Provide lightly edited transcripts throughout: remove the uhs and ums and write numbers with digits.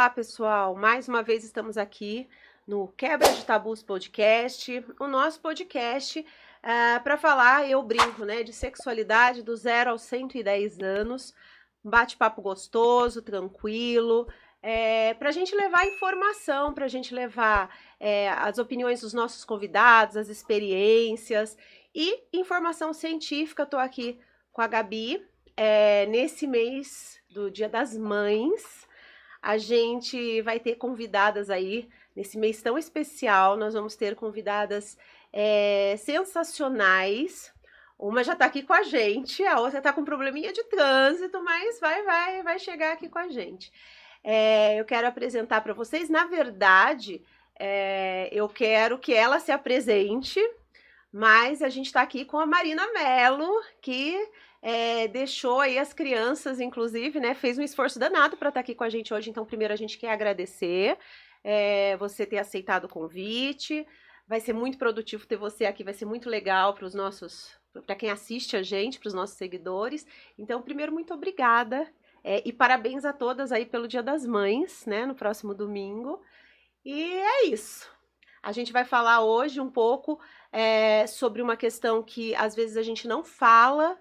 Olá, pessoal! Mais uma vez estamos aqui no Quebra de Tabus Podcast, o nosso podcast para falar, eu brinco, né, de sexualidade do 0 aos 110 anos, um bate-papo gostoso, tranquilo, para a gente levar informação, para a gente levar as opiniões dos nossos convidados, as experiências e informação científica. Estou aqui com a Gabi, nesse mês do Dia das Mães. A gente vai ter convidadas aí, nesse mês tão especial, nós vamos ter convidadas sensacionais. Uma já tá aqui com a gente, a outra tá com probleminha de trânsito, mas vai chegar aqui com a gente. Eu quero apresentar para vocês, na verdade, eu quero que ela se apresente, mas a gente está aqui com a Marina Mello, que deixou aí as crianças, inclusive, né? Fez um esforço danado para estar aqui com a gente hoje. Então, primeiro a gente quer agradecer você ter aceitado o convite. Vai ser muito produtivo ter você aqui, vai ser muito legal para quem assiste a gente, para os nossos seguidores. Então, primeiro, muito obrigada. E parabéns a todas aí pelo Dia das Mães, né? No próximo domingo. E é isso. A gente vai falar hoje um pouco sobre uma questão que às vezes a gente não fala,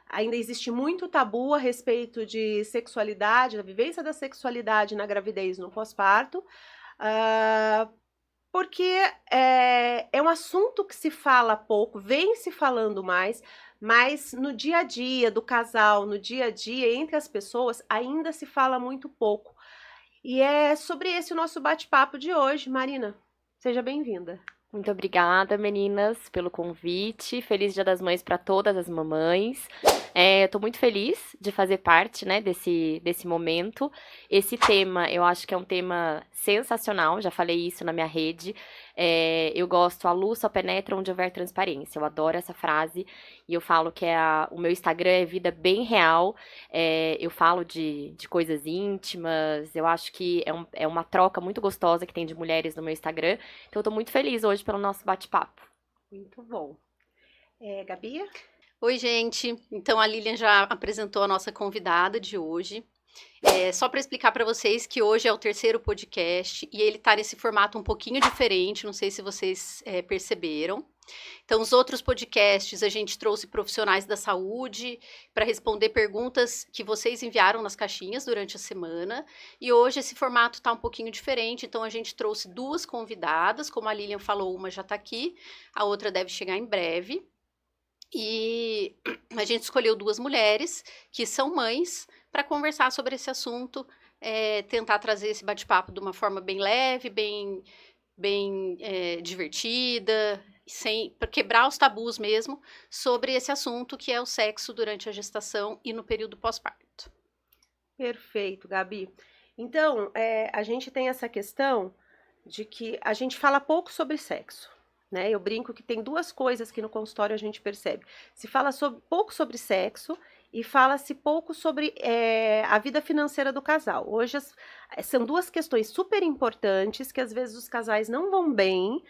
ainda existe muito tabu a respeito de sexualidade, da vivência da sexualidade na gravidez, no pós-parto, porque é um assunto que se fala pouco, vem se falando mais, mas no dia a dia do casal, no dia a dia entre as pessoas, ainda se fala muito pouco. E é sobre esse o nosso bate-papo de hoje. Marina, seja bem-vinda. Muito obrigada, meninas, pelo convite. Feliz Dia das Mães para todas as mamães. Eu tô muito feliz de fazer parte, né, desse momento. Esse tema, eu acho que é um tema sensacional, já falei isso na minha rede. Eu gosto, a luz só penetra onde houver transparência. Eu adoro essa frase e eu falo que o meu Instagram é vida bem real. Eu falo de coisas íntimas, eu acho que é uma troca muito gostosa que tem de mulheres no meu Instagram. Então eu tô muito feliz hoje pelo nosso bate-papo. Muito bom. Gabi? Oi, gente. Então a Lilian já apresentou a nossa convidada de hoje. Só para explicar para vocês que hoje é o terceiro podcast e ele está nesse formato um pouquinho diferente, não sei se vocês perceberam. Então, os outros podcasts a gente trouxe profissionais da saúde para responder perguntas que vocês enviaram nas caixinhas durante a semana. E hoje esse formato está um pouquinho diferente, então a gente trouxe duas convidadas, como a Lilian falou, uma já está aqui, a outra deve chegar em breve. E a gente escolheu duas mulheres que são mães para conversar sobre esse assunto, tentar trazer esse bate-papo de uma forma bem leve, bem divertida, para quebrar os tabus mesmo sobre esse assunto que é o sexo durante a gestação e no período pós-parto. Perfeito, Gabi. Então, a gente tem essa questão de que a gente fala pouco sobre sexo, né? Eu brinco que tem duas coisas que no consultório a gente percebe. Se fala pouco sobre sexo e fala-se pouco sobre a vida financeira do casal. Hoje são duas questões super importantes que às vezes os casais não vão bem.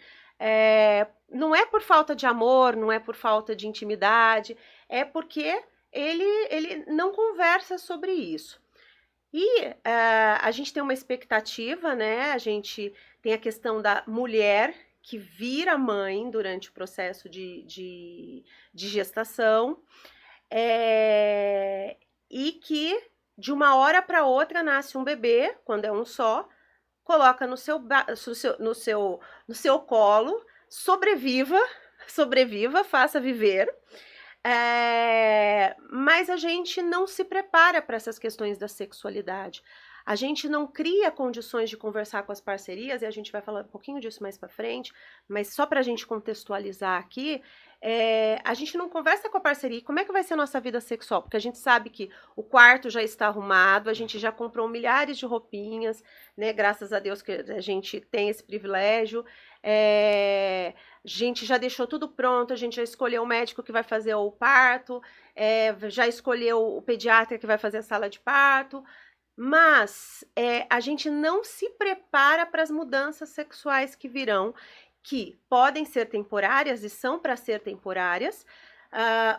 Não é por falta de amor, não é por falta de intimidade, é porque ele não conversa sobre isso. E a gente tem uma expectativa, né? A gente tem a questão da mulher que vira mãe durante o processo de gestação, e que de uma hora para outra nasce um bebê, quando é um só, coloca no seu colo, sobreviva, faça viver. Mas a gente não se prepara para essas questões da sexualidade. A gente não cria condições de conversar com as parcerias, e a gente vai falar um pouquinho disso mais para frente, mas só para a gente contextualizar aqui, a gente não conversa com a parceria. Como é que vai ser a nossa vida sexual? Porque a gente sabe que o quarto já está arrumado, a gente já comprou milhares de roupinhas, né? Graças a Deus que a gente tem esse privilégio. A gente já deixou tudo pronto, a gente já escolheu o médico que vai fazer o parto, já escolheu o pediatra que vai fazer a sala de parto, mas a gente não se prepara para as mudanças sexuais que virão, que podem ser temporárias e são para ser temporárias,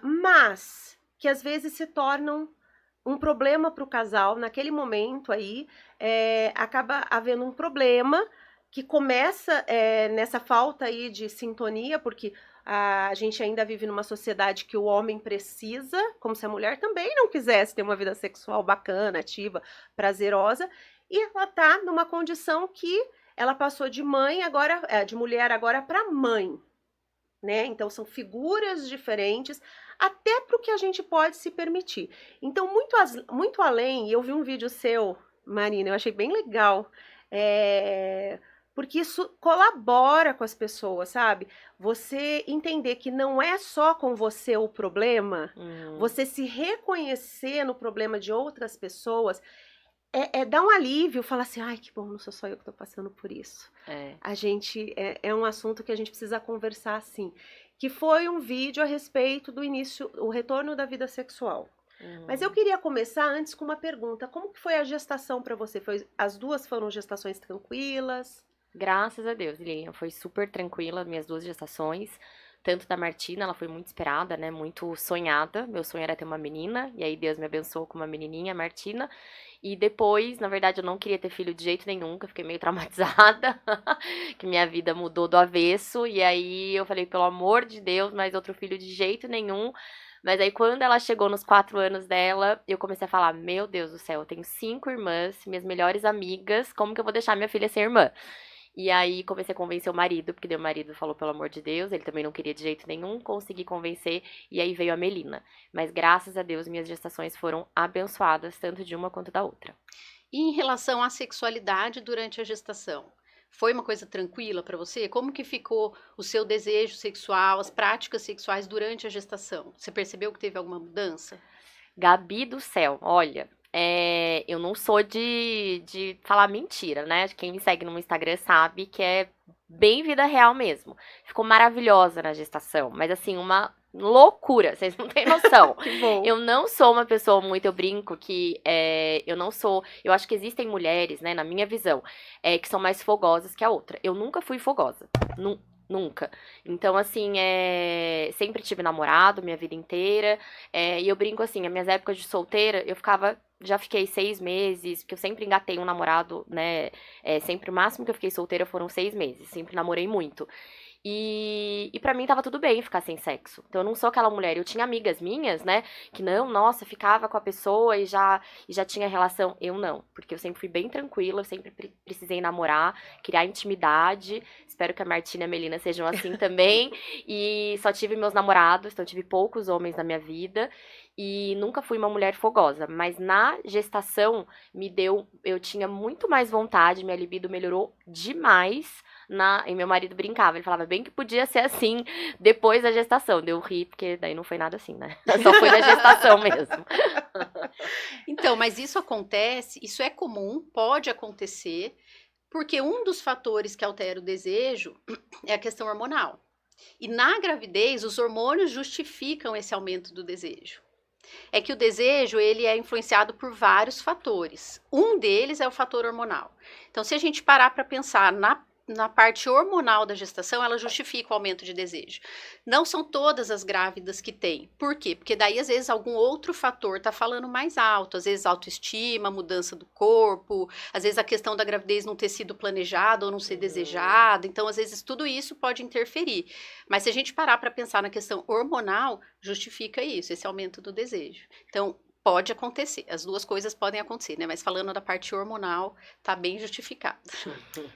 mas que às vezes se tornam um problema para o casal, naquele momento aí, acaba havendo um problema que começa nessa falta aí de sintonia, porque a gente ainda vive numa sociedade que o homem precisa, como se a mulher também não quisesse ter uma vida sexual bacana, ativa, prazerosa, e ela tá numa condição que ela passou de mãe agora, de mulher agora para mãe, né? Então são figuras diferentes, até para o que a gente pode se permitir. Então, muito além, e eu vi um vídeo seu, Marina, eu achei bem legal, porque isso colabora com as pessoas, sabe? Você entender que não é só com você o problema, você se reconhecer no problema de outras pessoas, dá um alívio, falar assim, ai, que bom, não sou só eu que tô passando por isso. A gente, é um assunto que a gente precisa conversar, assim, que foi um vídeo a respeito do início, o retorno da vida sexual. Mas eu queria começar antes com uma pergunta, como que foi a gestação para você? As duas foram gestações tranquilas? Graças a Deus, Lilian, foi super tranquila minhas 2 gestações. Tanto da Martina, ela foi muito esperada, né? Muito sonhada. Meu sonho era ter uma menina, e aí Deus me abençoou com uma menininha, a Martina. E depois, na verdade, eu não queria ter filho de jeito nenhum, que eu fiquei meio traumatizada, que minha vida mudou do avesso. E aí eu falei, pelo amor de Deus, mais outro filho de jeito nenhum. Mas aí quando ela chegou nos 4 anos dela, eu comecei a falar, meu Deus do céu, eu tenho 5 irmãs, minhas melhores amigas, como que eu vou deixar minha filha ser irmã? E aí comecei a convencer o marido, porque daí o marido falou, pelo amor de Deus, ele também não queria de jeito nenhum, consegui convencer, e aí veio a Melina. Mas graças a Deus, minhas gestações foram abençoadas, tanto de uma quanto da outra. E em relação à sexualidade durante a gestação? Foi uma coisa tranquila para você? Como que ficou o seu desejo sexual, as práticas sexuais durante a gestação? Você percebeu que teve alguma mudança? Gabi do céu, olha, eu não sou de falar mentira, né? Quem me segue no Instagram sabe que é bem vida real mesmo. Ficou maravilhosa na gestação, mas assim, uma loucura, vocês não têm noção. Que bom. Eu não sou uma pessoa muito, eu brinco que eu não sou. Eu acho que existem mulheres, né, na minha visão, que são mais fogosas que a outra. Eu nunca fui fogosa. Nunca. Então, assim, sempre tive namorado minha vida inteira. E eu brinco assim, as minhas épocas de solteira, já fiquei 6 meses, porque eu sempre engatei um namorado, né? Sempre o máximo que eu fiquei solteira foram 6 meses. Sempre namorei muito. E pra mim tava tudo bem ficar sem sexo. Então eu não sou aquela mulher. Eu tinha amigas minhas, né? Que não, nossa, ficava com a pessoa e já tinha relação. Eu não. Porque eu sempre fui bem tranquila, eu sempre precisei namorar, criar intimidade. Espero que a Martina e a Melina sejam assim também. E só tive meus namorados, então tive poucos homens na minha vida. E nunca fui uma mulher fogosa. Mas na gestação eu tinha muito mais vontade, minha libido melhorou demais. E meu marido brincava, ele falava bem que podia ser assim depois da gestação. Deu ri, porque daí não foi nada assim, né? Só foi na gestação mesmo. Então, mas isso acontece, isso é comum, pode acontecer, porque um dos fatores que altera o desejo é a questão hormonal. E na gravidez, os hormônios justificam esse aumento do desejo. É que o desejo, ele é influenciado por vários fatores. Um deles é o fator hormonal. Então, se a gente parar para pensar na parte hormonal da gestação, ela justifica o aumento de desejo. Não são todas as grávidas que têm. Por quê? Porque daí, às vezes, algum outro fator está falando mais alto. Às vezes, autoestima, mudança do corpo. Às vezes, a questão da gravidez não ter sido planejada ou não ser desejada. Então, às vezes, tudo isso pode interferir. Mas se a gente parar para pensar na questão hormonal, justifica isso, esse aumento do desejo. Então, pode acontecer, as duas coisas podem acontecer, né? Mas falando da parte hormonal, tá bem justificado.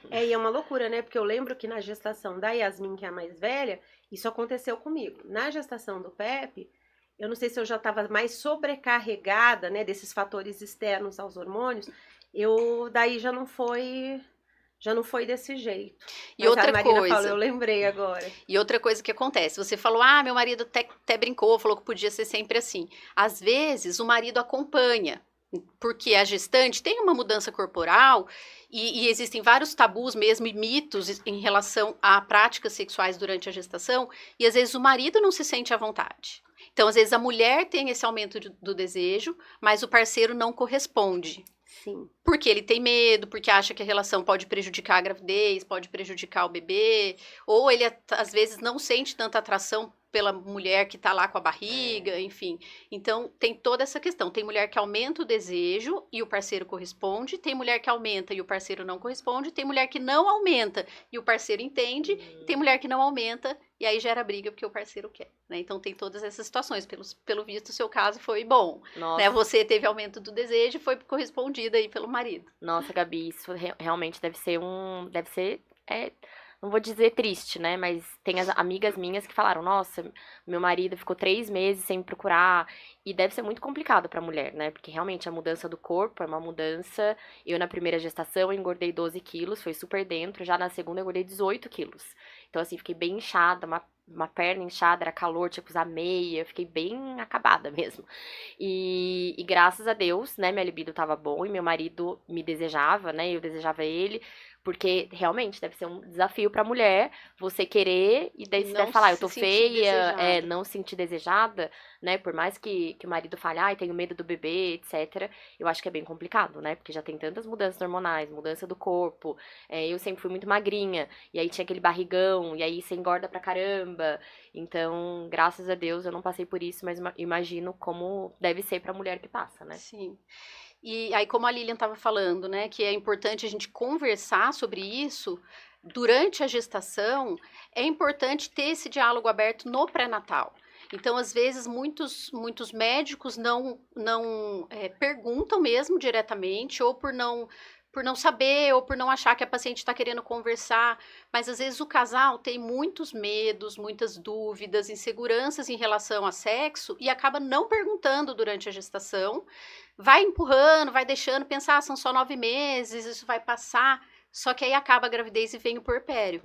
E é uma loucura, né? Porque eu lembro que na gestação da Yasmin, que é a mais velha, isso aconteceu comigo. Na gestação do Pepe, eu não sei se eu já estava mais sobrecarregada, né, desses fatores externos aos hormônios, daí já não foi desse jeito. E outra a Marina coisa, falou, eu lembrei agora. E outra coisa que acontece, você falou, meu marido até brincou, falou que podia ser sempre assim. Às vezes, o marido acompanha, porque a gestante tem uma mudança corporal e existem vários tabus mesmo e mitos em relação a práticas sexuais durante a gestação, e às vezes o marido não se sente à vontade. Então, às vezes, a mulher tem esse aumento do desejo, mas o parceiro não corresponde. Sim. Porque ele tem medo, porque acha que a relação pode prejudicar a gravidez, pode prejudicar o bebê, ou ele às vezes não sente tanta atração pela mulher que tá lá com a barriga, enfim. Então, tem toda essa questão. Tem mulher que aumenta o desejo e o parceiro corresponde, tem mulher que aumenta e o parceiro não corresponde, tem mulher que não aumenta e o parceiro entende, e tem mulher que não aumenta e aí gera briga porque o parceiro quer, né? Então, tem todas essas situações. Pelo visto, o seu caso foi bom, Nossa. né? Você teve aumento do desejo e foi correspondida aí pelo marido. Nossa, Gabi, isso realmente deve ser não vou dizer triste, né? Mas tem as amigas minhas que falaram, nossa, meu marido ficou 3 meses sem me procurar. E deve ser muito complicado pra mulher, né? Porque realmente a mudança do corpo é uma mudança. Eu, na primeira gestação, eu engordei 12 quilos, foi super dentro. Já na segunda, eu engordei 18 quilos. Então, assim, fiquei bem inchada, uma perna inchada, era calor, tinha que usar meia, eu fiquei bem acabada mesmo. E graças a Deus, né, minha libido tava bom e meu marido me desejava, né, eu desejava ele, porque realmente deve ser um desafio pra mulher você querer e daí E você não deve falar, eu se tô sentir feia, desejada. não se sentir desejada, né, por mais que o marido fale, ai, tenho medo do bebê, etc, eu acho que é bem complicado, né, porque já tem tantas mudanças hormonais, mudança do corpo, eu sempre fui muito magrinha, e aí tinha aquele barrigão, e aí você engorda pra caramba, então, graças a Deus eu não passei por isso, mas imagino como deve ser pra mulher que passa, né. Sim. E aí, como a Lilian estava falando, né, que é importante a gente conversar sobre isso durante a gestação, é importante ter esse diálogo aberto no pré-natal. Então, às vezes, muitos médicos não perguntam mesmo diretamente, ou por não saber, ou por não achar que a paciente está querendo conversar, mas às vezes o casal tem muitos medos, muitas dúvidas, inseguranças em relação a sexo e acaba não perguntando durante a gestação, vai empurrando, vai deixando, pensar, são só 9 meses, isso vai passar, só que aí acaba a gravidez e vem o puerpério,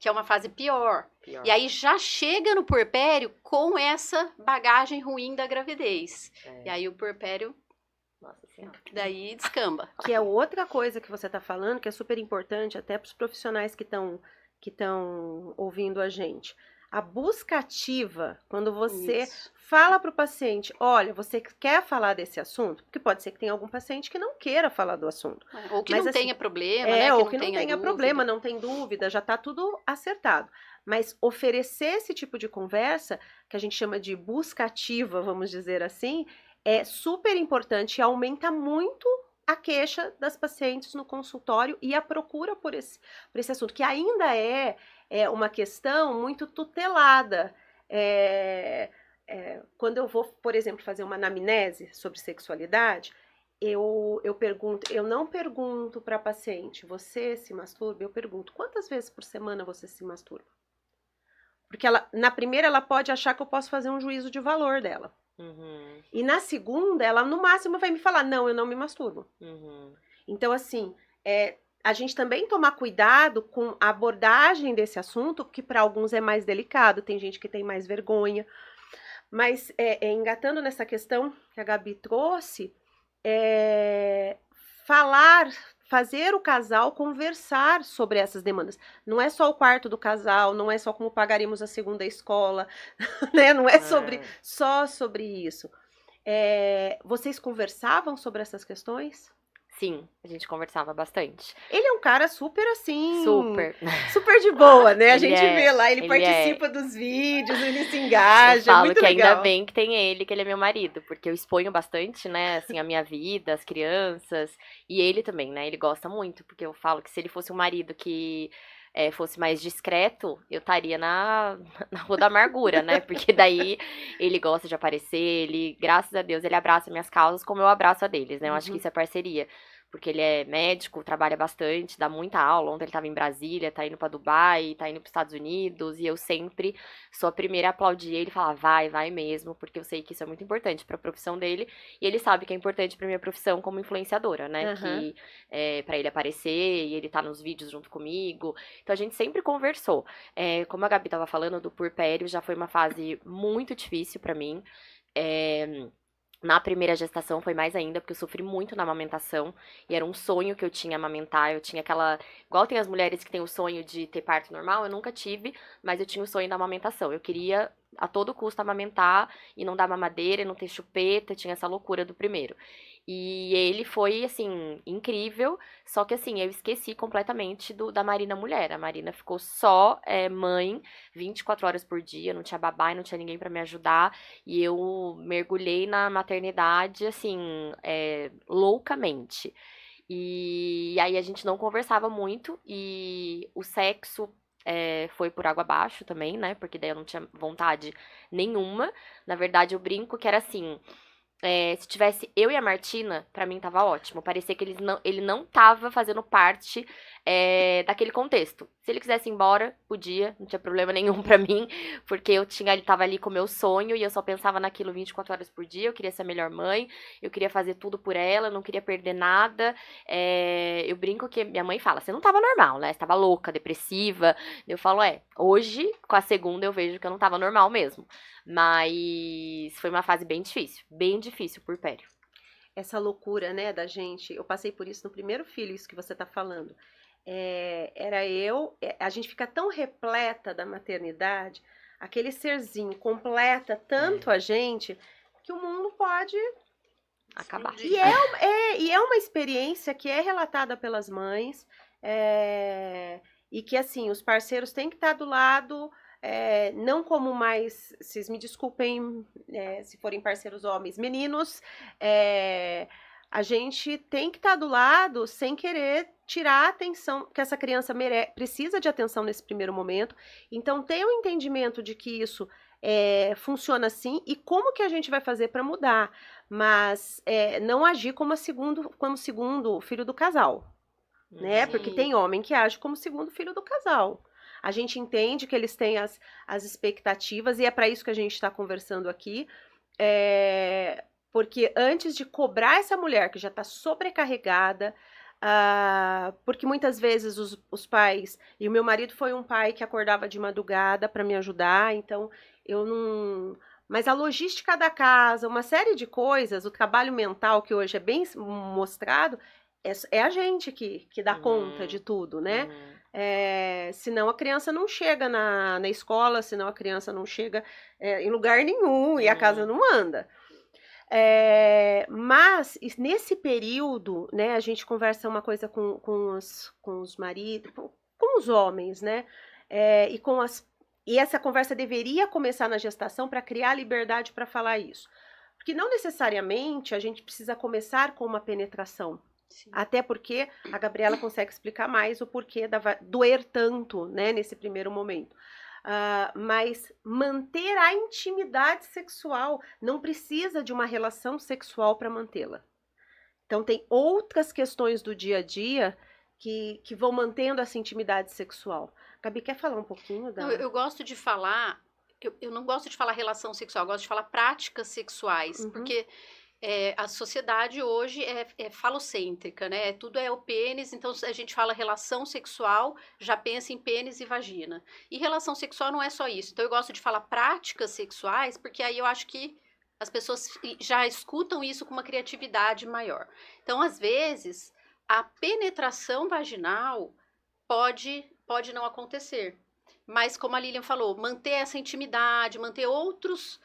que é uma fase pior. Pior. E aí já chega no puerpério com essa bagagem ruim da gravidez. E aí o puerpério, Nossa Senhora. daí descamba. Que é outra coisa que você está falando, que é super importante até para os profissionais que estão ouvindo a gente. A busca ativa, quando você Isso. fala para o paciente, olha, você quer falar desse assunto? Porque pode ser que tenha algum paciente que não queira falar do assunto. Ou que Mas, não assim, tenha problema, né? ou que não tenha dúvida. problema, não tem dúvida, já está tudo acertado. Mas oferecer esse tipo de conversa, que a gente chama de busca ativa, vamos dizer assim, é super importante e aumenta muito a queixa das pacientes no consultório e a procura por esse assunto, que ainda é uma questão muito tutelada. Quando eu vou, por exemplo, fazer uma anamnese sobre sexualidade, eu não pergunto para a paciente, você se masturba? Eu pergunto, quantas vezes por semana você se masturba? Porque na primeira ela pode achar que eu posso fazer um juízo de valor dela. Uhum, E na segunda, ela no máximo vai me falar, não, eu não me masturbo. uhum. Então, assim, a gente também tomar cuidado com a abordagem desse assunto, porque para alguns é mais delicado, tem gente que tem mais vergonha. Mas, engatando nessa questão que a Gabi trouxe, fazer o casal conversar sobre essas demandas. Não é só o quarto do casal, não é só como pagaremos a segunda escola, né? Não é só sobre isso. Vocês conversavam sobre essas questões? Sim, a gente conversava bastante. Ele é um cara super assim... Super. Super de boa, né? A Ele gente vê lá, ele participa dos vídeos, ele se engaja, Eu falo muito que legal. ainda bem que tem ele, que ele é meu marido, porque eu exponho bastante, né, assim, a minha vida, as crianças, e ele também, né, ele gosta muito, porque eu falo que se ele fosse um marido que fosse mais discreto, eu estaria na Rua da Amargura, né, porque daí ele gosta de aparecer, ele, graças a Deus, ele abraça minhas causas como eu abraço a deles, né, eu acho que isso é parceria. Porque ele é médico, trabalha bastante, dá muita aula. Ontem ele estava em Brasília, tá indo para Dubai, tá indo para os Estados Unidos, e eu sempre sou a primeira a aplaudir ele e falar, vai mesmo, porque eu sei que isso é muito importante para a profissão dele, e ele sabe que é importante para minha profissão como influenciadora, né? Que para ele aparecer, e ele tá nos vídeos junto comigo. Então a gente sempre conversou. Como a Gabi tava falando, do puerpério já foi uma fase muito difícil para mim. Na primeira gestação foi mais ainda, porque eu sofri muito na amamentação, e era um sonho que eu tinha amamentar, eu tinha aquela... Igual tem as mulheres que têm o sonho de ter parto normal, eu nunca tive, mas eu tinha o sonho da amamentação, eu queria a todo custo amamentar e não dar mamadeira, e não ter chupeta, tinha essa loucura do primeiro. E ele foi, assim, incrível, só que, assim, eu esqueci completamente da Marina mulher. A Marina ficou só mãe 24 horas por dia, não tinha babá e não tinha ninguém pra me ajudar. E eu mergulhei na maternidade, assim, loucamente. E aí a gente não conversava muito e o sexo foi por água abaixo também, né? Porque daí eu não tinha vontade nenhuma. Na verdade, eu brinco que era assim. Se tivesse eu e a Martina, pra mim tava ótimo. Parecia que ele não tava fazendo parte daquele contexto. Se ele quisesse ir embora, podia, não tinha problema nenhum pra mim, porque ele tava ali com o meu sonho e eu só pensava naquilo 24 horas por dia. Eu queria ser a melhor mãe, eu queria fazer tudo por ela, eu não queria perder nada. Eu brinco que minha mãe fala, você não tava normal, né? Você tava louca, depressiva. Eu falo, hoje, com a segunda, eu vejo que eu não tava normal mesmo. Mas foi uma fase bem difícil por Pério. Essa loucura, né, da gente, eu passei por isso no primeiro filho, isso que você tá falando. A gente fica tão repleta da maternidade, aquele serzinho completa tanto a gente, que o mundo pode Acabar. E é uma experiência que é relatada pelas mães, e que, assim, os parceiros têm que estar do lado, não como mais, vocês me desculpem, se forem parceiros homens, meninos, a gente tem que estar do lado sem querer tirar a atenção, que essa criança precisa de atenção nesse primeiro momento. Então, ter um entendimento de que isso funciona assim e como que a gente vai fazer para mudar, mas não agir como segundo filho do casal, né? Sim. Porque tem homem que age como segundo filho do casal. A gente entende que eles têm as expectativas e é para isso que a gente está conversando aqui, porque antes de cobrar essa mulher que já está sobrecarregada, porque muitas vezes os pais, e o meu marido foi um pai que acordava de madrugada para me ajudar, então eu não... Mas a logística da casa, uma série de coisas, o trabalho mental que hoje é bem mostrado, é a gente que dá conta de tudo, né? Senão a criança não chega na escola, senão a criança não chega em lugar nenhum e a casa não anda. Mas nesse período, né, a gente conversa uma coisa com os maridos, com os homens, né? E essa conversa deveria começar na gestação para criar liberdade para falar isso. Porque não necessariamente a gente precisa começar com uma penetração. Sim. Até porque a Gabriela consegue explicar mais o porquê doer tanto, né, nesse primeiro momento. Mas manter a intimidade sexual, não precisa de uma relação sexual para mantê-la. Então tem outras questões do dia a dia que vão mantendo essa intimidade sexual. Gabi, quer falar um pouquinho da... Eu gosto de falar, eu não gosto de falar relação sexual, eu gosto de falar práticas sexuais, porque a sociedade hoje é falocêntrica, né? Tudo é o pênis, então a gente fala relação sexual, já pensa em pênis e vagina. E relação sexual não é só isso. Então eu gosto de falar práticas sexuais, porque aí eu acho que as pessoas já escutam isso com uma criatividade maior. Então, às vezes, a penetração vaginal pode não acontecer. Mas, como a Lilian falou, manter essa intimidade, manter outros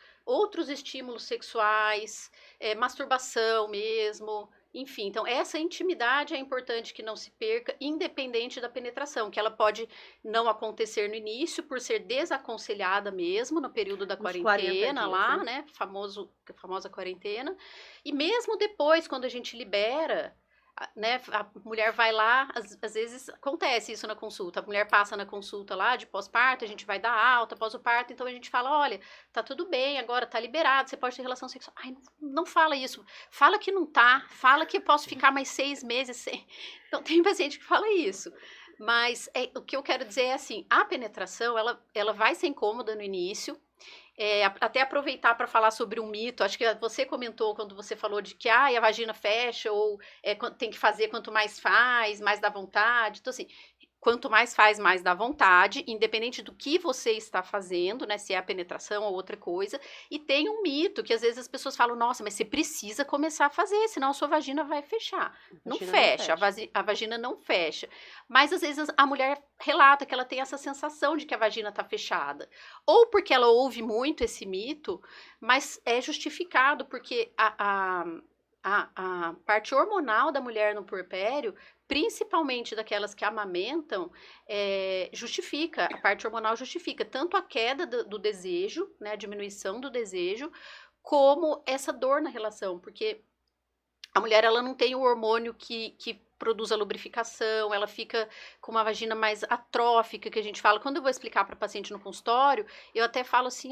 estímulos sexuais, masturbação mesmo, enfim. Então, essa intimidade é importante que não se perca, independente da penetração, que ela pode não acontecer no início, por ser desaconselhada mesmo, no período da quarentena lá, né? Famosa quarentena. E mesmo depois, quando a gente libera... Né, a mulher vai lá, às vezes acontece isso na consulta, a mulher passa na consulta lá de pós-parto, a gente vai dar alta após o parto, então a gente fala, olha, tá tudo bem agora, tá liberado, você pode ter relação sexual. Ai, não fala isso, fala que não tá, fala que eu posso ficar mais 6 meses sem. Então tem paciente que fala isso, mas o que eu quero dizer é assim, a penetração, ela vai ser incômoda no início. Até aproveitar para falar sobre um mito, acho que você comentou quando você falou de que a vagina fecha ou tem que fazer quanto mais faz, mais dá vontade. Então, assim, quanto mais faz, mais dá vontade, independente do que você está fazendo, né? Se é a penetração ou outra coisa. E tem um mito que às vezes as pessoas falam, nossa, mas você precisa começar a fazer, senão a sua vagina vai fechar. Não fecha, a vagina não fecha. Mas às vezes a mulher relata que ela tem essa sensação de que a vagina está fechada. Ou porque ela ouve muito esse mito, mas é justificado, porque a parte hormonal da mulher no puerpério, principalmente daquelas que amamentam, justifica, a parte hormonal justifica tanto a queda do desejo, né, a diminuição do desejo, como essa dor na relação, porque a mulher ela não tem o hormônio que produz a lubrificação, ela fica com uma vagina mais atrófica, que a gente fala. Quando eu vou explicar para paciente no consultório, eu até falo assim,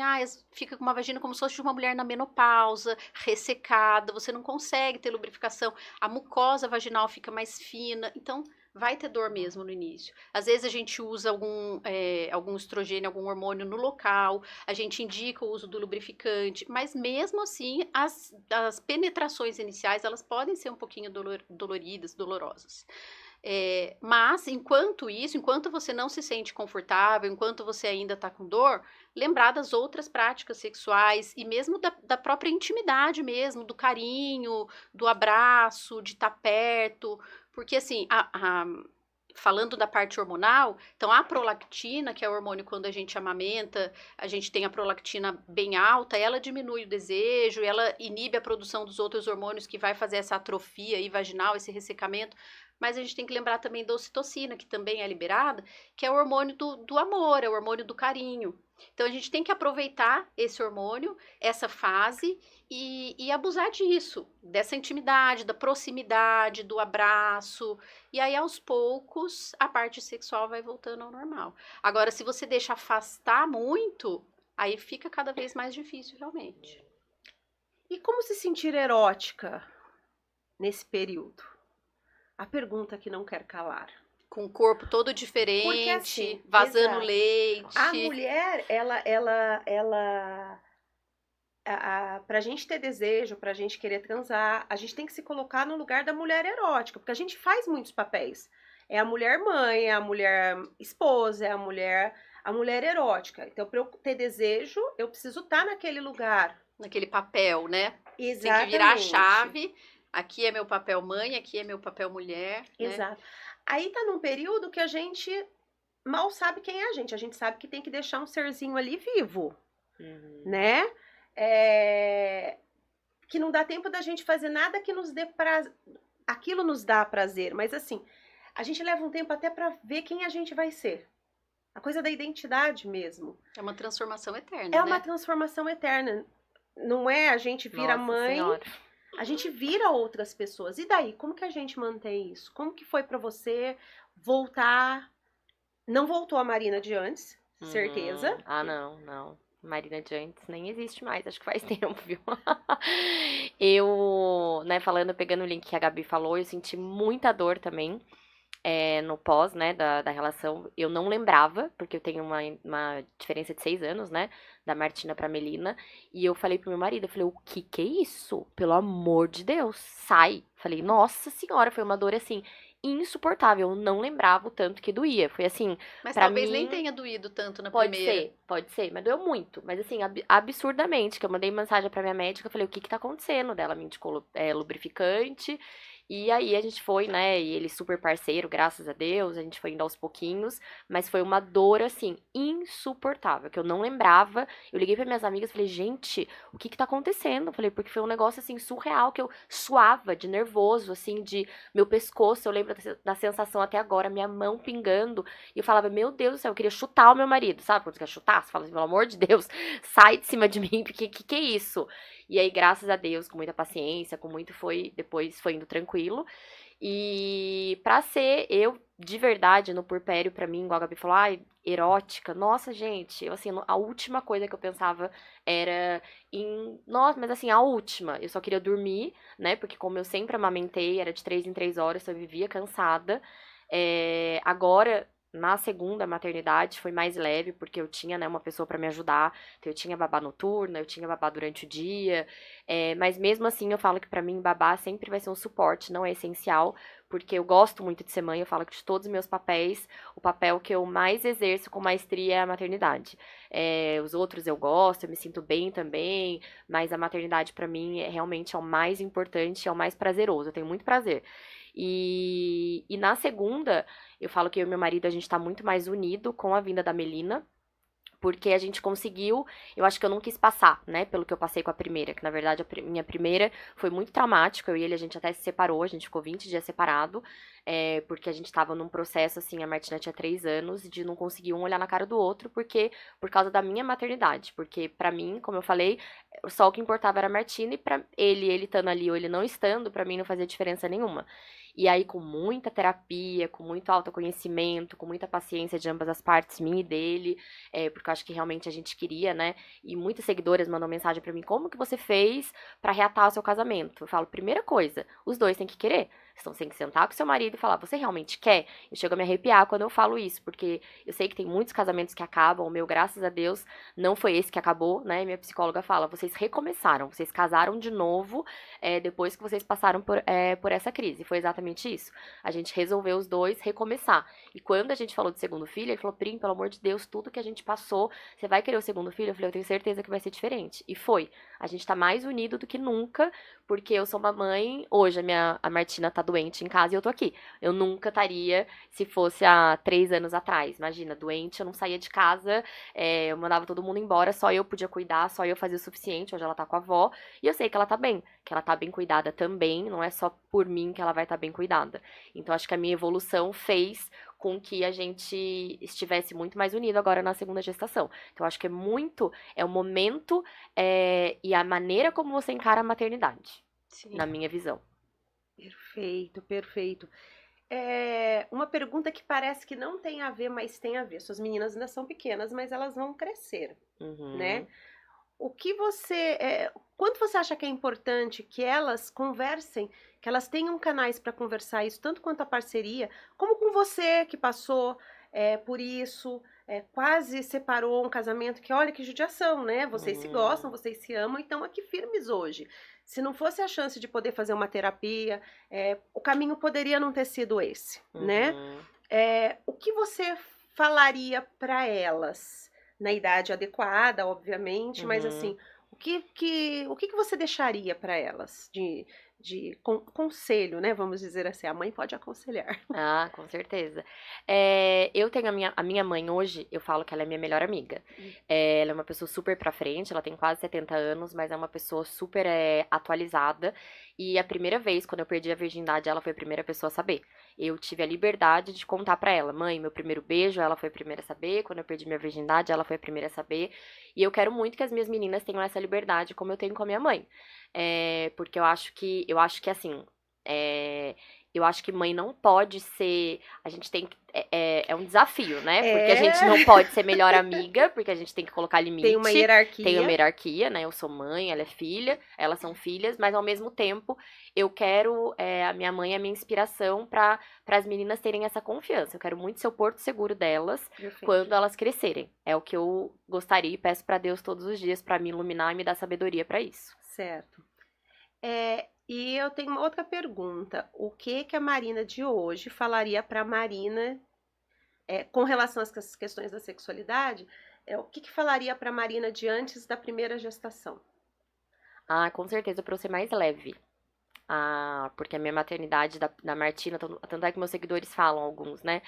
fica com uma vagina como se fosse de uma mulher na menopausa, ressecada, você não consegue ter lubrificação, a mucosa vaginal fica mais fina, então vai ter dor mesmo no início. Às vezes a gente usa algum estrogênio, algum hormônio no local, a gente indica o uso do lubrificante, mas mesmo assim, as penetrações iniciais, elas podem ser um pouquinho doloridas, dolorosas. Mas, enquanto você não se sente confortável, enquanto você ainda está com dor, lembrar das outras práticas sexuais e mesmo da própria intimidade mesmo, do carinho, do abraço, de estar perto, porque assim, falando da parte hormonal, então a prolactina, que é o hormônio quando a gente amamenta, a gente tem a prolactina bem alta, ela diminui o desejo, ela inibe a produção dos outros hormônios que vai fazer essa atrofia aí vaginal, esse ressecamento. Mas a gente tem que lembrar também da ocitocina, que também é liberada, que é o hormônio do amor, é o hormônio do carinho. Então a gente tem que aproveitar esse hormônio, essa fase, e abusar disso, dessa intimidade, da proximidade, do abraço. E aí, aos poucos, a parte sexual vai voltando ao normal. Agora, se você deixa afastar muito, aí fica cada vez mais difícil, realmente. E como se sentir erótica nesse período? A pergunta que não quer calar. Com o corpo todo diferente, porque, assim, vazando exato. leite. A mulher, pra gente ter desejo, pra gente querer transar, a gente tem que se colocar no lugar da mulher erótica, porque a gente faz muitos papéis. É a mulher mãe, é a mulher esposa, é a mulher erótica. Então, para eu ter desejo, eu preciso estar naquele lugar. Naquele papel, né? Exatamente. Tem que virar a chave. Aqui é meu papel mãe, aqui é meu papel mulher. Exato. Né? Aí tá num período que a gente mal sabe quem é a gente. A gente sabe que tem que deixar um serzinho ali vivo, né? Que não dá tempo da gente fazer nada que nos dê prazer. Aquilo nos dá prazer, mas assim, a gente leva um tempo até pra ver quem a gente vai ser. A coisa da identidade mesmo. É uma transformação eterna, né? É uma transformação eterna. Não é a gente vira mãe, senhora. A gente vira outras pessoas. E daí, como que a gente mantém isso? Como que foi pra você voltar? Não voltou a Marina de antes, certeza. Não. Marina de antes nem existe mais, acho que faz tempo, viu? Eu, né, pegando o link que a Gabi falou, eu senti muita dor também. No pós, né, da relação, eu não lembrava, porque eu tenho uma diferença de 6 anos, né, da Martina pra Melina, e eu falei pro meu marido, eu falei, o que é isso? Pelo amor de Deus, sai! Falei, nossa senhora, foi uma dor, assim, insuportável, eu não lembrava o tanto que doía, foi assim, mas pra talvez mim, nem tenha doído tanto na pode primeira. Pode ser, mas doeu muito, mas assim, absurdamente, que eu mandei mensagem pra minha médica, eu falei, o que tá acontecendo? Dela me indicou lubrificante. E aí a gente foi, né, e ele super parceiro, graças a Deus, a gente foi indo aos pouquinhos, mas foi uma dor, assim, insuportável, que eu não lembrava. Eu liguei para minhas amigas e falei, gente, o que tá acontecendo? Eu falei, porque foi um negócio, assim, surreal, que eu suava de nervoso, assim, de meu pescoço, eu lembro da sensação até agora, minha mão pingando, e eu falava, meu Deus do céu, eu queria chutar o meu marido, sabe? Quando você quer chutar, você fala assim, pelo amor de Deus, sai de cima de mim, porque que é isso? E aí, graças a Deus, com muita paciência, depois foi indo tranquilo. E pra ser eu, de verdade, no puerpério, pra mim, igual a Gabi falou, erótica, nossa, gente, assim, a última coisa que eu pensava era nossa, mas assim, a última, eu só queria dormir, né, porque como eu sempre amamentei, era de 3 em 3 horas, eu vivia cansada. Agora, Na segunda maternidade foi mais leve, porque eu tinha, né, uma pessoa para me ajudar. Então eu tinha babá noturna, eu tinha babá durante o dia. Mas mesmo assim eu falo que para mim babá sempre vai ser um suporte, não é essencial, porque eu gosto muito de ser mãe. Eu falo que de todos os meus papéis, o papel que eu mais exerço com maestria é a maternidade. Os outros eu gosto, eu me sinto bem também, mas a maternidade para mim realmente é o mais importante, é o mais prazeroso. Eu tenho muito prazer. E na segunda, eu falo que eu e meu marido, a gente tá muito mais unido com a vinda da Melina, porque a gente conseguiu, eu acho que eu não quis passar, né, pelo que eu passei com a primeira, que na verdade minha primeira foi muito traumática, eu e ele, a gente até se separou, a gente ficou 20 dias separado, porque a gente tava num processo, assim, a Martina tinha 3 anos, de não conseguir um olhar na cara do outro, por causa da minha maternidade, porque pra mim, como eu falei, só o que importava era a Martina, e pra ele estando ali ou ele não estando, pra mim não fazia diferença nenhuma. E aí, com muita terapia, com muito autoconhecimento, com muita paciência de ambas as partes, minha e dele, porque eu acho que realmente a gente queria, né? E muitas seguidoras mandam mensagem pra mim: como que você fez pra reatar o seu casamento? Eu falo: primeira coisa, os dois têm que querer. Então, você tem que sentar com seu marido e falar: você realmente quer? Eu chego a me arrepiar quando eu falo isso, porque eu sei que tem muitos casamentos que acabam. O meu, graças a Deus, não foi esse que acabou, né? E minha psicóloga fala: vocês recomeçaram, vocês casaram de novo, depois que vocês passaram por essa crise. Foi exatamente isso. A gente resolveu os dois recomeçar. E quando a gente falou do segundo filho, ele falou: Prim, pelo amor de Deus, tudo que a gente passou, você vai querer o segundo filho? Eu falei: eu tenho certeza que vai ser diferente. E foi. A gente tá mais unido do que nunca, porque eu sou uma mãe. Hoje a Martina tá doente em casa e eu tô aqui. Eu nunca estaria se fosse há 3 anos atrás. Imagina, doente, eu não saía de casa, eu mandava todo mundo embora, só eu podia cuidar, só eu fazia o suficiente. Hoje ela tá com a avó e eu sei que ela tá bem, que ela tá bem cuidada também, não é só por mim que ela vai estar bem cuidada. Então acho que a minha evolução fez com que a gente estivesse muito mais unido agora na segunda gestação. Então acho que é o momento e a maneira como você encara a maternidade, Sim. na minha visão. Perfeito, perfeito. Uma pergunta que parece que não tem a ver, mas tem a ver. Suas meninas ainda são pequenas, mas elas vão crescer, né? O que quanto você acha que é importante que elas conversem, que elas tenham canais para conversar isso, tanto quanto a parceria, como com você que passou por isso, quase separou um casamento, que olha que judiação, né? Vocês se gostam, vocês se amam e estão aqui firmes hoje. Se não fosse a chance de poder fazer uma terapia, o caminho poderia não ter sido esse, né? O que você falaria para elas? Na idade adequada, obviamente, mas assim, o que você deixaria para elas de conselho, né? Vamos dizer assim, a mãe pode aconselhar. Ah, com certeza. Eu tenho a minha mãe hoje, eu falo que ela é minha melhor amiga. Ela é uma pessoa super pra frente, ela tem quase 70 anos, mas é uma pessoa super atualizada. E a primeira vez, quando eu perdi a virgindade, ela foi a primeira pessoa a saber. Eu tive a liberdade de contar pra ela: mãe, meu primeiro beijo, ela foi a primeira a saber. Quando eu perdi minha virgindade, ela foi a primeira a saber. E eu quero muito que as minhas meninas tenham essa liberdade, como eu tenho com a minha mãe. Porque eu acho que assim, eu acho que mãe não pode ser. A gente tem que. É um desafio, né? Porque a gente não pode ser melhor amiga, porque a gente tem que colocar limite. Tem uma hierarquia. Tem uma hierarquia, né? Eu sou mãe, ela é filha, elas são filhas, mas ao mesmo tempo eu quero. A minha mãe é a minha inspiração para as meninas terem essa confiança. Eu quero muito ser o porto seguro delas. Perfeito. Quando elas crescerem. É o que eu gostaria e peço pra Deus todos os dias pra me iluminar e me dar sabedoria pra isso. Certo. E eu tenho uma outra pergunta. O que a Marina de hoje falaria para a Marina com relação às questões da sexualidade? O que falaria para a Marina de antes da primeira gestação? Ah, com certeza pra eu ser mais leve. Porque a minha maternidade da Martina, tanto é que meus seguidores falam, alguns, né?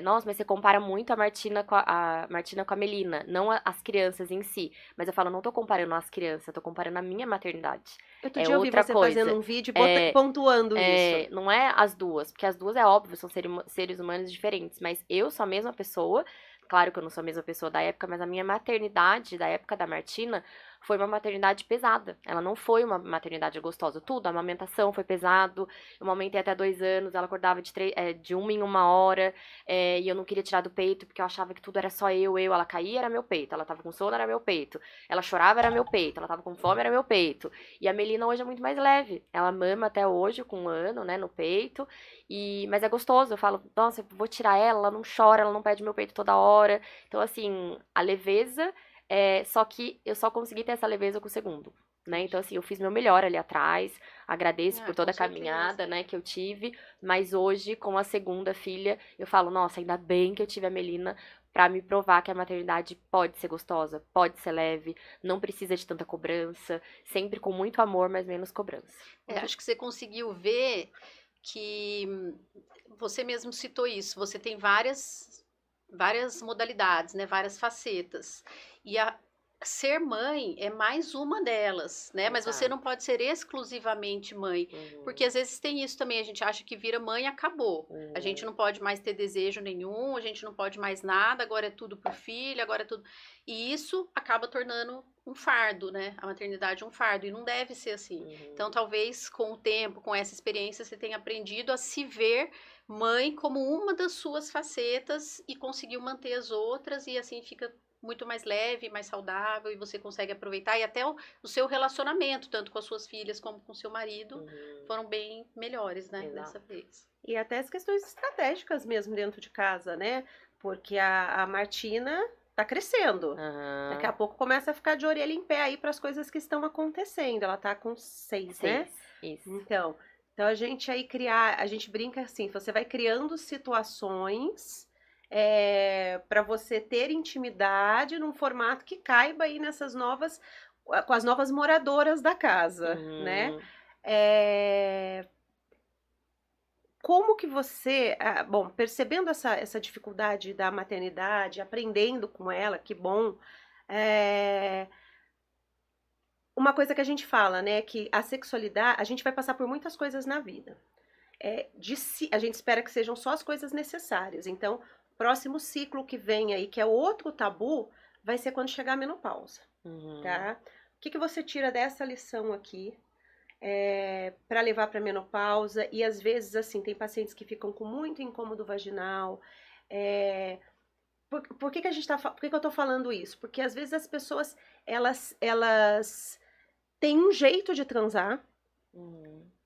Nossa, mas você compara muito a Martina com a Melina, não as crianças em si. Mas eu falo: não tô comparando as crianças, eu tô comparando a minha maternidade. Outro dia eu vi outra você coisa. fazendo um vídeo pontuando isso. Não é as duas, porque as duas é óbvio, são seres humanos diferentes, mas eu sou a mesma pessoa. Claro que eu não sou a mesma pessoa da época, mas a minha maternidade, da época da Martina, foi uma maternidade pesada. Ela não foi uma maternidade gostosa. Tudo, a amamentação foi pesado. Eu amamentei até 2 anos, ela acordava de 1 em 1 hora, e eu não queria tirar do peito, porque eu achava que tudo era só eu. Ela caía, era meu peito. Ela tava com sono, era meu peito. Ela chorava, era meu peito. Ela tava com fome, era meu peito. E a Melina hoje é muito mais leve. Ela mama até hoje, com 1 ano, né, no peito. Mas é gostoso. Eu falo, nossa, eu vou tirar ela não chora, ela não pede meu peito toda hora. Então, assim, a leveza, só que eu só consegui ter essa leveza com o segundo. Né? Então, assim, eu fiz meu melhor ali atrás, agradeço por toda a caminhada, né, que eu tive, mas hoje, com a segunda filha, eu falo, nossa, ainda bem que eu tive a Melina pra me provar que a maternidade pode ser gostosa, pode ser leve, não precisa de tanta cobrança, sempre com muito amor, mas menos cobrança. Acho que você conseguiu ver que você mesmo citou isso, você tem várias modalidades, né, várias facetas, e ser mãe é mais uma delas, né? Mas você não pode ser exclusivamente mãe, porque às vezes tem isso também, a gente acha que vira mãe e acabou. A gente não pode mais ter desejo nenhum, a gente não pode mais nada, agora é tudo pro filho, agora é tudo... E isso acaba tornando um fardo, né? A maternidade é um fardo, e não deve ser assim. Então, talvez, com o tempo, com essa experiência, você tenha aprendido a se ver mãe como uma das suas facetas e conseguiu manter as outras, e assim fica muito mais leve, mais saudável, e você consegue aproveitar, e até o seu relacionamento, tanto com as suas filhas como com o seu marido, foram bem melhores, né, dessa vez. E até as questões estratégicas mesmo dentro de casa, né, porque a Martina tá crescendo, daqui a pouco começa a ficar de orelha em pé aí para as coisas que estão acontecendo, ela tá com 6, né? Isso. Então a gente aí a gente brinca assim, você vai criando situações para você ter intimidade num formato que caiba aí nessas novas, com as novas moradoras da casa, né? Como que você, bom, percebendo essa dificuldade da maternidade, aprendendo com ela, que bom, uma coisa que a gente fala, né, que a sexualidade, a gente vai passar por muitas coisas na vida. A gente espera que sejam só as coisas necessárias. Então, próximo ciclo que vem aí, que é outro tabu, vai ser quando chegar a menopausa, tá? O que você tira dessa lição aqui para levar para menopausa? E às vezes, assim, tem pacientes que ficam com muito incômodo vaginal. Por que eu tô falando isso? Porque às vezes as pessoas, elas têm um jeito de transar,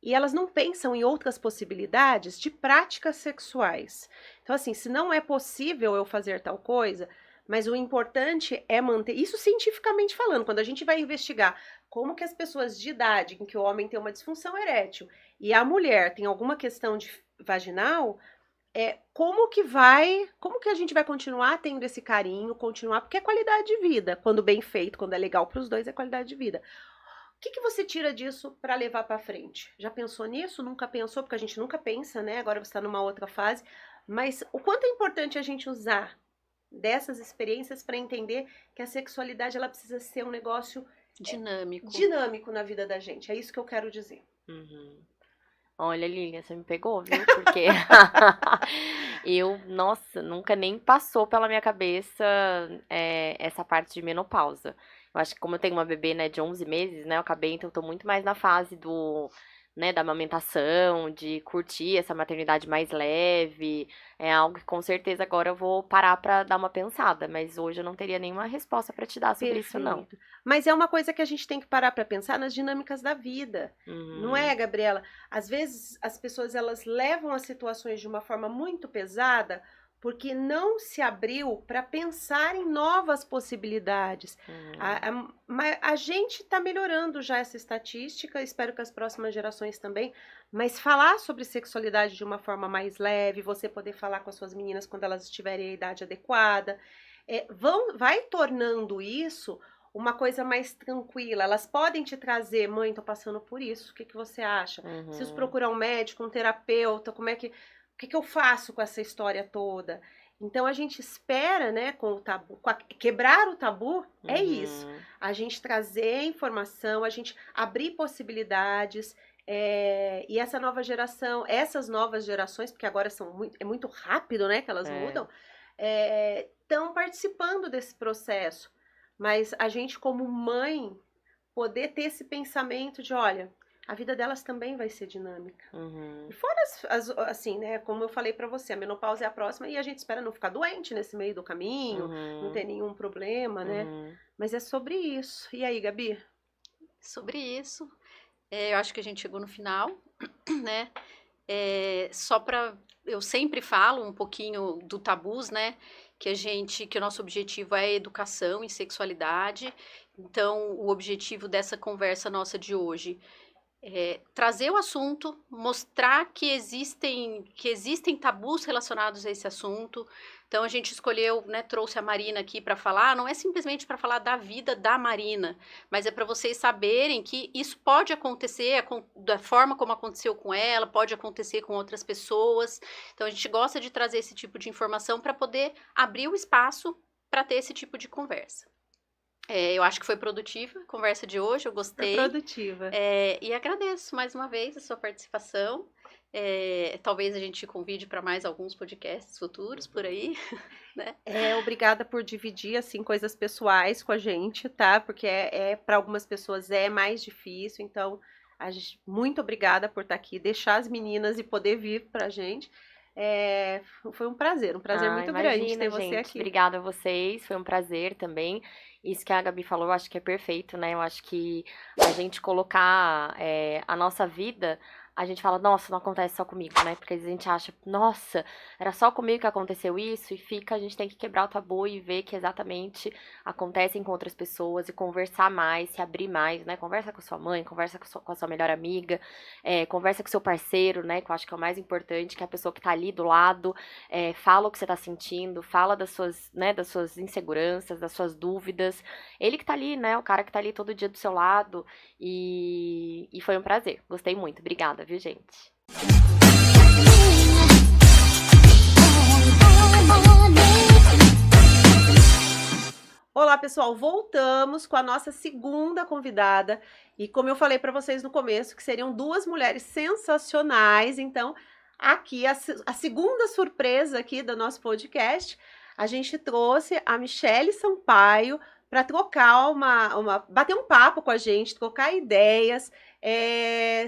e elas não pensam em outras possibilidades de práticas sexuais. Então, assim, se não é possível eu fazer tal coisa, mas o importante é manter... Isso cientificamente falando, quando a gente vai investigar como que as pessoas de idade em que o homem tem uma disfunção erétil e a mulher tem alguma questão vaginal, como que a gente vai continuar tendo esse carinho, porque é qualidade de vida. Quando bem feito, quando é legal para os dois, é qualidade de vida. O que você tira disso para levar para frente? Já pensou nisso? Nunca pensou? Porque a gente nunca pensa, né? Agora você está numa outra fase. Mas o quanto é importante a gente usar dessas experiências para entender que a sexualidade ela precisa ser um negócio dinâmico na vida da gente. É isso que eu quero dizer. Olha, Lilian, você me pegou, viu? Porque nossa, nunca nem passou pela minha cabeça essa parte de menopausa. Eu acho que como eu tenho uma bebê, né, de 11 meses, né, então eu tô muito mais na fase da amamentação, de curtir essa maternidade mais leve. É algo que com certeza agora eu vou parar pra dar uma pensada, mas hoje eu não teria nenhuma resposta pra te dar sobre isso, não. Mas é uma coisa que a gente tem que parar pra pensar nas dinâmicas da vida, não é, Gabriela? Às vezes as pessoas elas levam as situações de uma forma muito pesada porque não se abriu para pensar em novas possibilidades. A gente está melhorando já essa estatística, espero que as próximas gerações também, mas falar sobre sexualidade de uma forma mais leve, você poder falar com as suas meninas quando elas estiverem à idade adequada, vai tornando isso uma coisa mais tranquila. Elas podem te trazer, mãe, tô passando por isso, o que você acha? Preciso procurar um médico, um terapeuta, o que eu faço com essa história toda? Então, a gente espera, né, com o tabu, quebrar o tabu, é isso. A gente trazer informação, a gente abrir possibilidades, e essas novas gerações, porque agora é muito rápido, né, que elas mudam, estão participando desse processo. Mas a gente, como mãe, poder ter esse pensamento de, olha, a vida delas também vai ser dinâmica. Uhum. E fora assim, né, como eu falei pra você, a menopausa é a próxima e a gente espera não ficar doente nesse meio do caminho, não ter nenhum problema, né? Mas é sobre isso. E aí, Gabi? Sobre isso, eu acho que a gente chegou no final, né? Eu sempre falo um pouquinho do tabus, né? Que o nosso objetivo é educação em sexualidade. Então, o objetivo dessa conversa nossa de hoje é trazer o assunto, mostrar que existem tabus relacionados a esse assunto. Então a gente escolheu, né, trouxe a Marina aqui para falar, não é simplesmente para falar da vida da Marina, mas é para vocês saberem que isso pode acontecer da forma como aconteceu com ela, pode acontecer com outras pessoas. Então a gente gosta de trazer esse tipo de informação para poder abrir o espaço para ter esse tipo de conversa. Eu acho que foi produtiva a conversa de hoje, eu gostei. Foi produtiva. E agradeço mais uma vez a sua participação. Talvez a gente te convide para mais alguns podcasts futuros por aí, né? Obrigada por dividir, assim, coisas pessoais com a gente, tá? Porque para algumas pessoas é mais difícil, então, muito obrigada por estar aqui, deixar as meninas e poder vir pra gente. Foi um prazer muito grande ter você aqui. Obrigada a vocês, foi um prazer também. Isso que a Gabi falou, eu acho que é perfeito, né? Eu acho que a gente colocar a nossa vida, a gente fala, nossa, não acontece só comigo, né? Porque a gente acha, nossa, era só comigo que aconteceu isso, e a gente tem que quebrar o tabu e ver que exatamente acontecem com outras pessoas e conversar mais, se abrir mais, né? Conversa com sua mãe, conversa com a sua melhor amiga, conversa com seu parceiro, né? Que eu acho que é o mais importante, que é a pessoa que tá ali do lado, fala o que você tá sentindo, fala das suas inseguranças, das suas dúvidas. Ele que tá ali, né? O cara que tá ali todo dia do seu lado. E foi um prazer. Gostei muito. Obrigada, viu, gente? Olá, pessoal. Voltamos com a nossa segunda convidada. E como eu falei para vocês no começo, que seriam duas mulheres sensacionais. Então, aqui, a segunda surpresa aqui do nosso podcast, a gente trouxe a Michele Sampaio para trocar bater um papo com a gente, trocar ideias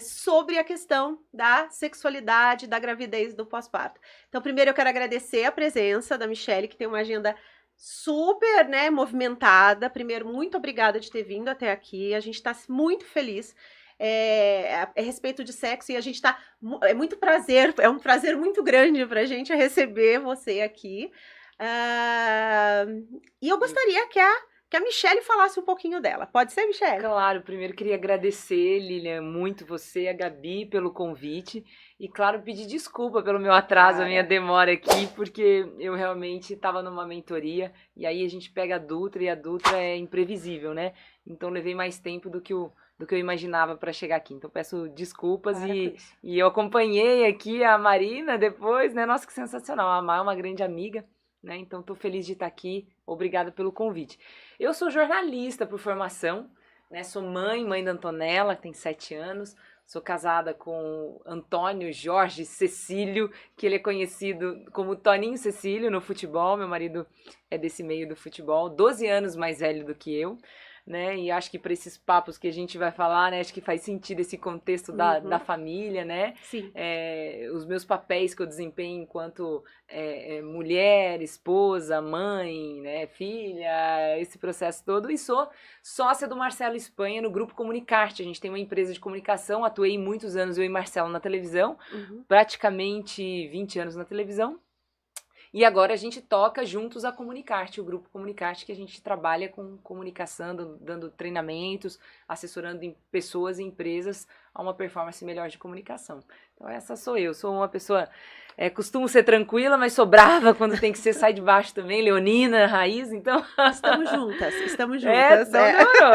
sobre a questão da sexualidade, da gravidez e do pós-parto. Então, primeiro eu quero agradecer a presença da Michele, que tem uma agenda super, né, movimentada. Primeiro, muito obrigada de ter vindo até aqui. A gente está muito feliz. A respeito de sexo, e a gente tá. É um prazer muito grande para a gente receber você aqui. E eu gostaria que a Michele falasse um pouquinho dela. Pode ser, Michele? Claro, primeiro queria agradecer, Lilian, muito você e a Gabi pelo convite. E, claro, pedir desculpa pelo meu atraso, a minha demora aqui, porque eu realmente estava numa mentoria, e aí a gente pega a Dutra, e a Dutra é imprevisível, né? Então, levei mais tempo do que eu imaginava para chegar aqui. Então, peço desculpas e eu acompanhei aqui a Marina depois, né? Nossa, que sensacional. A Mar é uma grande amiga, né? Então, estou feliz de estar aqui. Obrigada pelo convite. Eu sou jornalista por formação, né? Sou mãe da Antonella, que tem 7 anos. Sou casada com Antônio Jorge Cecílio, que ele é conhecido como Toninho Cecílio no futebol. Meu marido é desse meio do futebol, 12 anos mais velho do que eu, né? E acho que para esses papos que a gente vai falar, né? Acho que faz sentido esse contexto da família, né? Sim. Os meus papéis que eu desempenho enquanto mulher, esposa, mãe, né? Filha, esse processo todo. E sou sócia do Marcelo Espanha no Grupo Comunicarte. A gente tem uma empresa de comunicação, atuei muitos anos eu e Marcelo na televisão, praticamente 20 anos na televisão. E agora a gente toca juntos a Comunicarte, o Grupo Comunicarte, que a gente trabalha com comunicação, dando treinamentos, assessorando pessoas e empresas a uma performance melhor de comunicação. Então essa sou eu, sou uma pessoa, costumo ser tranquila, mas sou brava quando tem que ser, sai de baixo também, leonina, raiz, então... Estamos juntas. Demorou.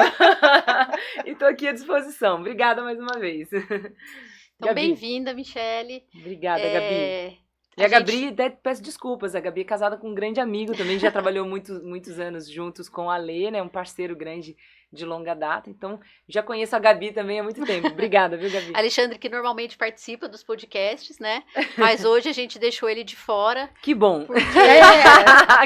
E tô aqui à disposição. Obrigada mais uma vez. Então, bem-vinda, Michele. Obrigada, Gabi. E a Gabi, até peço desculpas, a Gabi é casada com um grande amigo também, já trabalhou muitos anos juntos com a Lê, né, um parceiro grande de longa data. Então, já conheço a Gabi também há muito tempo. Obrigada, viu, Gabi? Alexandre, que normalmente participa dos podcasts, né? Mas hoje a gente deixou ele de fora. Que bom. Porque,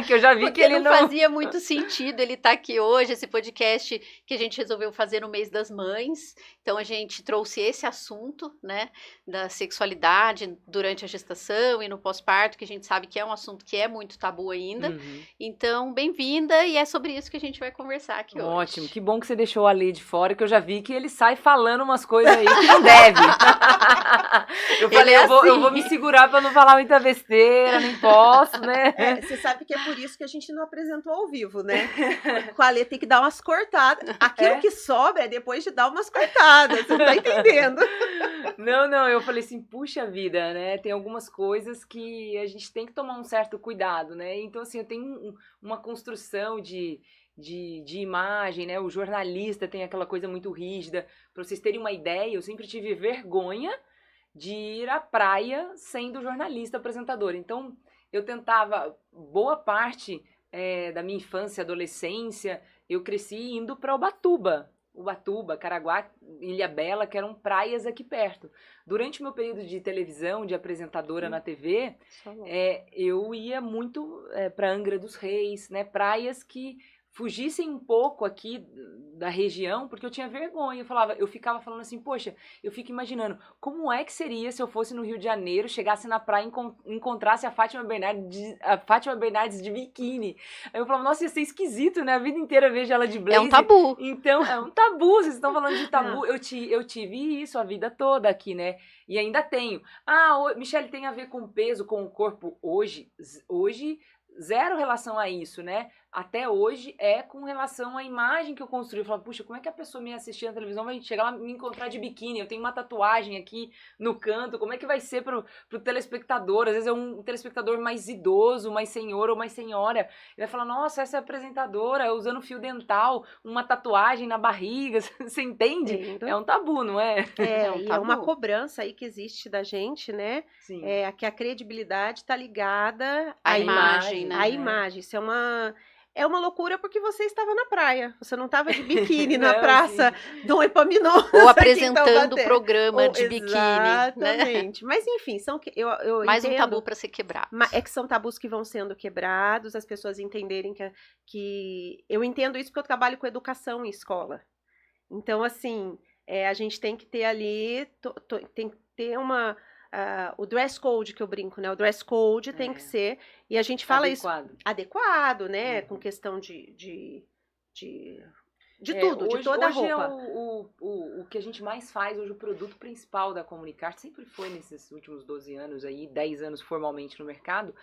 que eu já vi que ele não fazia muito sentido ele estar aqui hoje, esse podcast que a gente resolveu fazer no mês das mães. Então a gente trouxe esse assunto, né, da sexualidade durante a gestação e no pós-parto, que a gente sabe que é um assunto que é muito tabu ainda. Então, bem-vinda, e é sobre isso que a gente vai conversar aqui hoje. Ótimo, que bom que você deixou a Lê de fora, que eu já vi que ele sai falando umas coisas aí que não deve. Eu falei, eu vou me segurar pra não falar muita besteira, nem posso, né? Você sabe que é por isso que a gente não apresentou ao vivo, né? Com a Lê tem que dar umas cortadas. Aquilo que sobra é depois de dar umas cortadas, você não tá entendendo. Não, eu falei assim, puxa vida, né? Tem algumas coisas que a gente tem que tomar um certo cuidado, né? Então, assim, eu tenho uma construção de imagem, né? O jornalista tem aquela coisa muito rígida. Para vocês terem uma ideia, eu sempre tive vergonha de ir à praia sendo jornalista apresentador. Então, eu tentava, boa parte da minha infância e adolescência, eu cresci indo para Ubatuba, Caraguá, Ilhabela, que eram praias aqui perto. Durante o meu período de televisão, de apresentadora na TV, eu ia muito para Angra dos Reis, né? Praias que fugissem um pouco aqui da região, porque eu tinha vergonha. Eu ficava falando assim, poxa, eu fico imaginando, como é que seria se eu fosse no Rio de Janeiro, chegasse na praia e encontrasse a Fátima Bernardes de biquíni. Aí eu falava, nossa, ia ser esquisito, né? A vida inteira eu vejo ela de blazer. É um tabu. Então, é um tabu, vocês estão falando de tabu. Eu tive isso a vida toda aqui, né? E ainda tenho. Michele, tem a ver com peso, com o corpo hoje, zero relação a isso, né? Até hoje é com relação à imagem que eu construí. Eu falo, puxa, como é que a pessoa me assistir na televisão vai chegar lá e me encontrar de biquíni? Eu tenho uma tatuagem aqui no canto. Como é que vai ser pro telespectador? Às vezes é um telespectador mais idoso, mais senhor ou mais senhora. Ele vai falar, nossa, essa é apresentadora usando fio dental, uma tatuagem na barriga. Você entende? Entendo. É um tabu, não é? E é uma cobrança aí que existe da gente, né? Sim. Que a credibilidade está ligada à imagem, né? À imagem. Isso é uma loucura porque você estava na praia. Você não estava de biquíni na praça Dom Epaminondas. Ou apresentando o programa de biquíni. Exatamente. Né? Mas enfim, eu mais entendo, um tabu para ser quebrado. É que são tabus que vão sendo quebrados, as pessoas entenderem que... Eu entendo isso porque eu trabalho com educação em escola. Então, assim, a gente tem que ter ali... Tem que ter o dress code que eu brinco, né? O dress code tem que ser, e a gente fala adequado, né? Com questão de tudo, de toda a roupa. Hoje o que a gente mais faz, hoje o produto principal da Comunicarte, sempre foi nesses últimos 12 anos aí, 10 anos formalmente no mercado,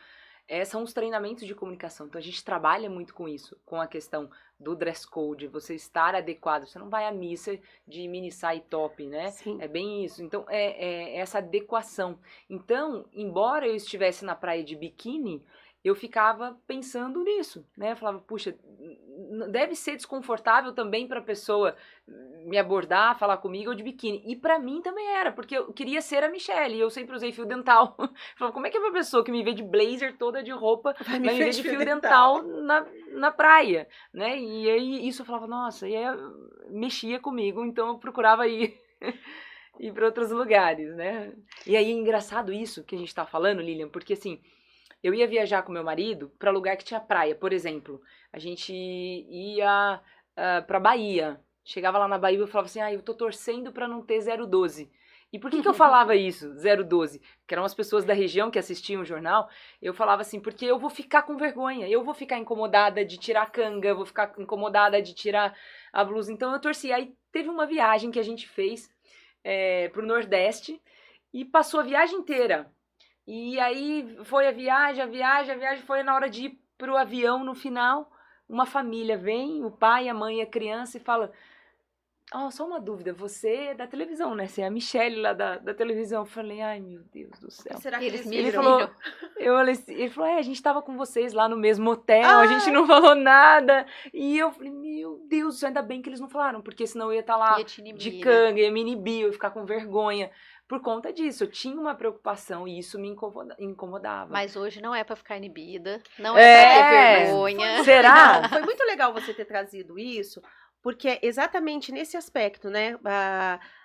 são os treinamentos de comunicação. Então a gente trabalha muito com isso, com a questão do dress code, você estar adequado. Você não vai à missa de mini saia e top, né? Sim. É bem isso. Então é essa adequação. Então, embora eu estivesse na praia de biquíni, eu ficava pensando nisso, né? Eu falava, puxa, deve ser desconfortável também para a pessoa me abordar, falar comigo ou de biquíni. E para mim também era, porque eu queria ser a Michele, e eu sempre usei fio dental. Eu falava, como é que é uma pessoa que me vê de blazer toda de roupa vai me ver de fio dental na praia, né? E aí isso eu falava, nossa, e aí mexia comigo, então eu procurava ir para outros lugares, né? E aí é engraçado isso que a gente tá falando, Lilian, porque assim, eu ia viajar com meu marido para lugar que tinha praia, por exemplo. A gente ia para Bahia. Chegava lá na Bahia e eu falava assim, eu tô torcendo para não ter 012. E por que eu falava isso, 012? Que eram as pessoas da região que assistiam o jornal. Eu falava assim, porque eu vou ficar com vergonha. Eu vou ficar incomodada de tirar a canga, eu vou ficar incomodada de tirar a blusa. Então eu torci. Aí teve uma viagem que a gente fez pro Nordeste e passou a viagem inteira. E aí foi a viagem foi na hora de ir pro avião no final, uma família vem, o pai, a mãe e a criança e fala, só uma dúvida, você é da televisão, né? Você é a Michele lá da televisão. Eu falei, ai meu Deus do céu. Será que eles ele falou, ele falou, a gente tava com vocês lá no mesmo hotel, a gente não falou nada. E eu falei, meu Deus do céu, ainda bem que eles não falaram, porque senão eu ia estar lá de canga, ia me inibir, eu ia ficar com vergonha. Por conta disso, eu tinha uma preocupação e isso me incomodava. Mas hoje não é pra ficar inibida, não é pra ter vergonha. Será? Foi muito legal você ter trazido isso, porque é exatamente nesse aspecto, né?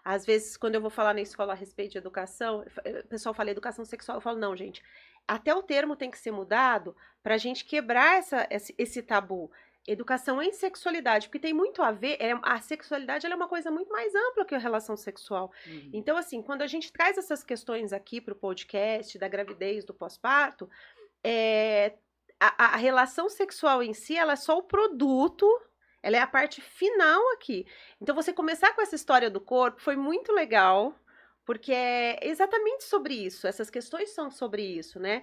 Às vezes, quando eu vou falar na escola a respeito de educação, o pessoal fala educação sexual, eu falo, não, gente, até o termo tem que ser mudado para a gente quebrar esse tabu. Educação em sexualidade, porque tem muito a ver, a sexualidade ela é uma coisa muito mais ampla que a relação sexual. Uhum. Então, assim, quando a gente traz essas questões aqui para o podcast, da gravidez, do pós-parto, a relação sexual em si, ela é só o produto, ela é a parte final aqui. Então, você começar com essa história do corpo foi muito legal, porque é exatamente sobre isso, essas questões são sobre isso, né?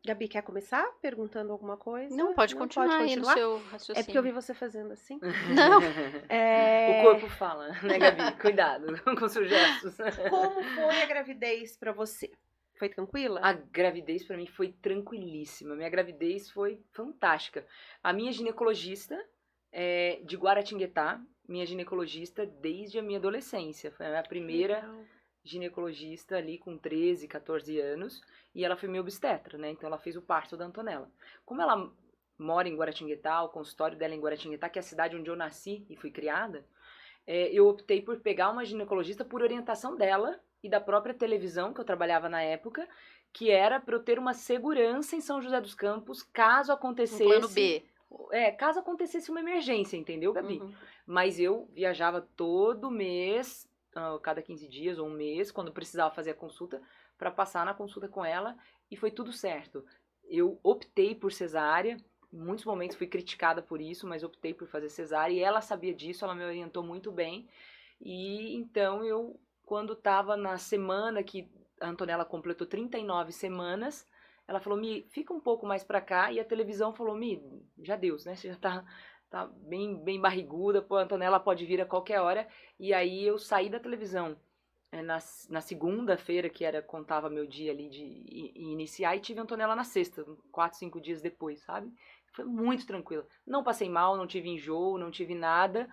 Gabi, quer começar perguntando alguma coisa? Não, pode continuar aí no seu raciocínio. É porque eu vi você fazendo assim. Não. O corpo fala, né, Gabi? Cuidado com seus gestos. Como foi a gravidez pra você? Foi tranquila? A gravidez pra mim foi tranquilíssima. Minha gravidez foi fantástica. A minha ginecologista de Guaratinguetá, minha ginecologista desde a minha adolescência. Foi a minha primeira ginecologista ali com 13, 14 anos. E ela foi minha obstetra, né? Então ela fez o parto da Antonella. Como ela mora em Guaratinguetá, o consultório dela é em Guaratinguetá, que é a cidade onde eu nasci e fui criada, eu optei por pegar uma ginecologista por orientação dela e da própria televisão que eu trabalhava na época, que era para eu ter uma segurança em São José dos Campos, caso acontecesse... Um plano B. Caso acontecesse uma emergência, entendeu, Gabi? Uhum. Mas eu viajava todo mês, cada 15 dias ou um mês, quando precisava fazer a consulta, para passar na consulta com ela, e foi tudo certo. Eu optei por cesárea, em muitos momentos fui criticada por isso, mas optei por fazer cesárea, e ela sabia disso, ela me orientou muito bem, e então eu, quando estava na semana que a Antonella completou 39 semanas, ela falou, Mi, fica um pouco mais pra cá, e a televisão falou, Mi, já deu, né, você já tá bem barriguda, pô, a Antonella pode vir a qualquer hora, e aí eu saí da televisão na segunda-feira, que contava meu dia ali de iniciar, e tive a Antonella na sexta, 4, 5 dias depois, sabe? Foi muito tranquilo. Não passei mal, não tive enjoo, não tive nada.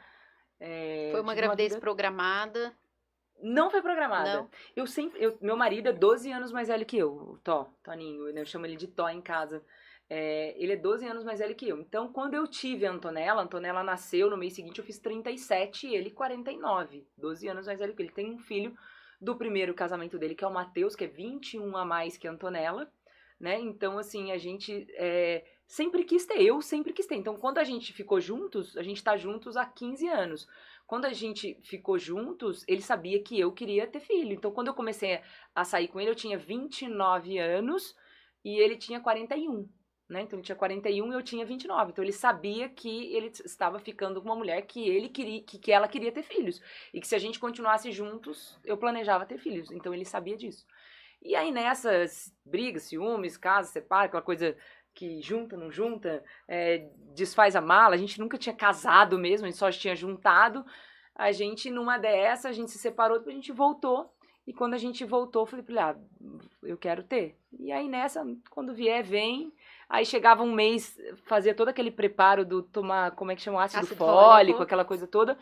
Foi uma gravidez programada? Não foi programada. Não. Meu marido é 12 anos mais velho que eu, o Toninho, eu chamo ele de Tó em casa. Ele é 12 anos mais velho que eu. Então, quando eu tive a Antonella nasceu, no mês seguinte eu fiz 37 e ele 49. 12 anos mais velho que ele. Tem um filho do primeiro casamento dele, que é o Matheus, que é 21 a mais que a Antonella, né? Então, assim, a gente sempre quis ter, eu sempre quis ter. Então, quando a gente ficou juntos, a gente tá juntos há 15 anos. Quando a gente ficou juntos, ele sabia que eu queria ter filho. Então, quando eu comecei a sair com ele, eu tinha 29 anos e ele tinha 41. Né? Então ele tinha 41 e eu tinha 29. Então ele sabia que ele estava ficando com uma mulher que ele queria, que ela queria ter filhos. E que se a gente continuasse juntos, eu planejava ter filhos. Então ele sabia disso. E aí nessas brigas, ciúmes, casa, separa, aquela coisa que junta, não junta, desfaz a mala, a gente nunca tinha casado mesmo, a gente só tinha juntado. A gente, numa dessas, a gente se separou, depois a gente voltou. E quando a gente voltou, eu falei pra ele, eu quero ter. E aí nessa, quando vier, vem. Aí chegava um mês, fazia todo aquele preparo do tomar, como é que chama, ácido fólico, aquela coisa toda.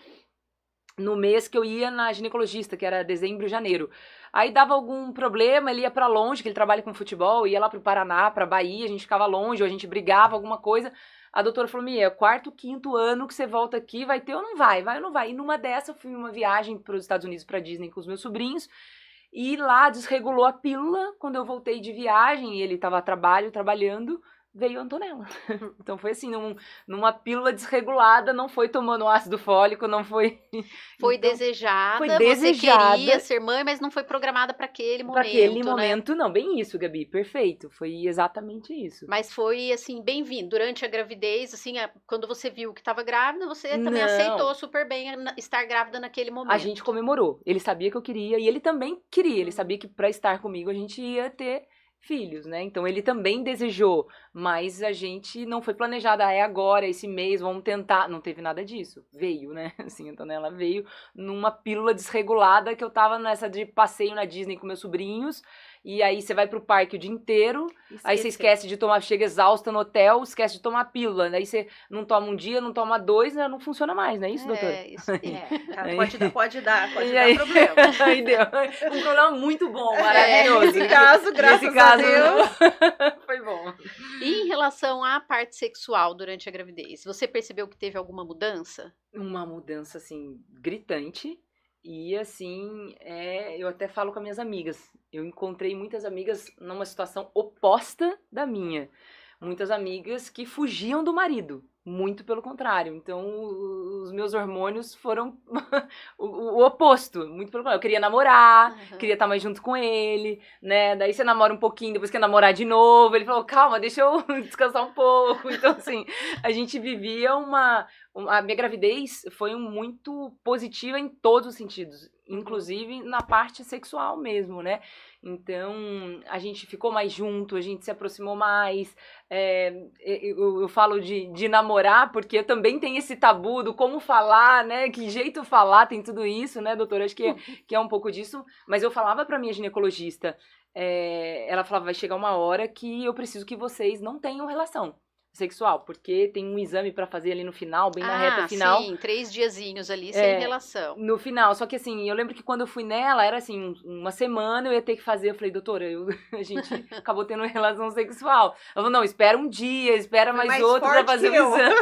No mês que eu ia na ginecologista, que era dezembro, janeiro. Aí dava algum problema, ele ia pra longe, que ele trabalha com futebol, ia lá pro Paraná, pra Bahia, a gente ficava longe, ou a gente brigava, alguma coisa. A doutora falou, Mia, 4º, 5º ano que você volta aqui, vai ter ou não vai? Vai ou não vai? E numa dessa, eu fui uma viagem pros Estados Unidos, pra Disney, com os meus sobrinhos, e lá desregulou a pílula. Quando eu voltei de viagem, e ele tava trabalhando, veio a Antonella. Então foi assim, numa pílula desregulada, não foi tomando ácido fólico, não foi... Foi então, desejada, foi desejada. Você queria ser mãe, mas não foi programada para aquele momento, Para aquele né? momento, não. Bem isso, Gabi, perfeito. Foi exatamente isso. Mas foi, assim, bem-vindo. Durante a gravidez, assim, quando você viu que estava grávida, você também Não. aceitou super bem estar grávida naquele momento. A gente comemorou. Ele sabia que eu queria e ele também queria. Ele sabia que para estar comigo a gente ia ter filhos, né? Então ele também desejou, mas a gente não foi planejada, agora, esse mês, vamos tentar. Não teve nada disso. Veio, né? Assim, a Antonella veio numa pílula desregulada que eu tava nessa de passeio na Disney com meus sobrinhos e aí você vai pro parque o dia inteiro, aí você Esqueceu. esquece de tomar, chega exausta no hotel, esquece de tomar pílula, daí você não toma um dia, não toma 2, né? Não funciona mais, não é isso, doutora? Isso aí. Pode dar E aí? problema. Aí deu um problema muito bom, maravilhoso. Nesse caso, graças a Deus. Foi bom. E em relação à parte sexual durante a gravidez, você percebeu que teve alguma mudança? Uma mudança, assim, gritante. E, assim, eu até falo com as minhas amigas. Eu encontrei muitas amigas numa situação oposta da minha. Muitas amigas que fugiam do marido. Muito pelo contrário. Então, os meus hormônios foram o oposto. Muito pelo contrário. Eu queria namorar, queria estar mais junto com ele, né? Daí você namora um pouquinho, depois quer namorar de novo. Ele falou, calma, deixa eu descansar um pouco. Então, assim, a gente vivia a minha gravidez foi muito positiva em todos os sentidos. Inclusive na parte sexual mesmo, né? Então, a gente ficou mais junto, a gente se aproximou mais. Eu falo de namorar, porque eu também tenho esse tabu do como falar, né? Que jeito falar, tem tudo isso, né, doutora? Acho que é um pouco disso. Mas eu falava pra minha ginecologista, ela falava, vai chegar uma hora que eu preciso que vocês não tenham relação sexual, porque tem um exame pra fazer ali no final, bem na reta final. Sim, 3 diazinhos ali sem relação. No final, só que assim, eu lembro que quando eu fui nela, era assim, uma semana eu ia ter que fazer, eu falei, doutora, a gente acabou tendo relação sexual. Ela falou, não, espera um dia, espera mais outro pra fazer o exame.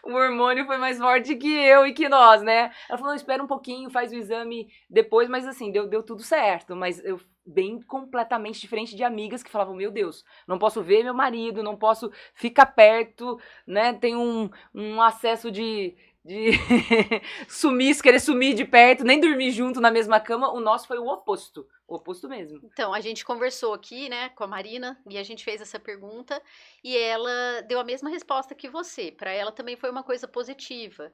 O hormônio foi mais forte que eu e que nós, né? Ela falou, não, espera um pouquinho, faz o exame depois, mas assim, deu tudo certo, mas eu bem completamente diferente de amigas que falavam, meu Deus, não posso ver meu marido, não posso ficar perto, né, tem um acesso de querer sumir de perto, nem dormir junto na mesma cama. O nosso foi o oposto mesmo. Então, a gente conversou aqui, né, com a Marina, e a gente fez essa pergunta, e ela deu a mesma resposta que você. Para ela também foi uma coisa positiva.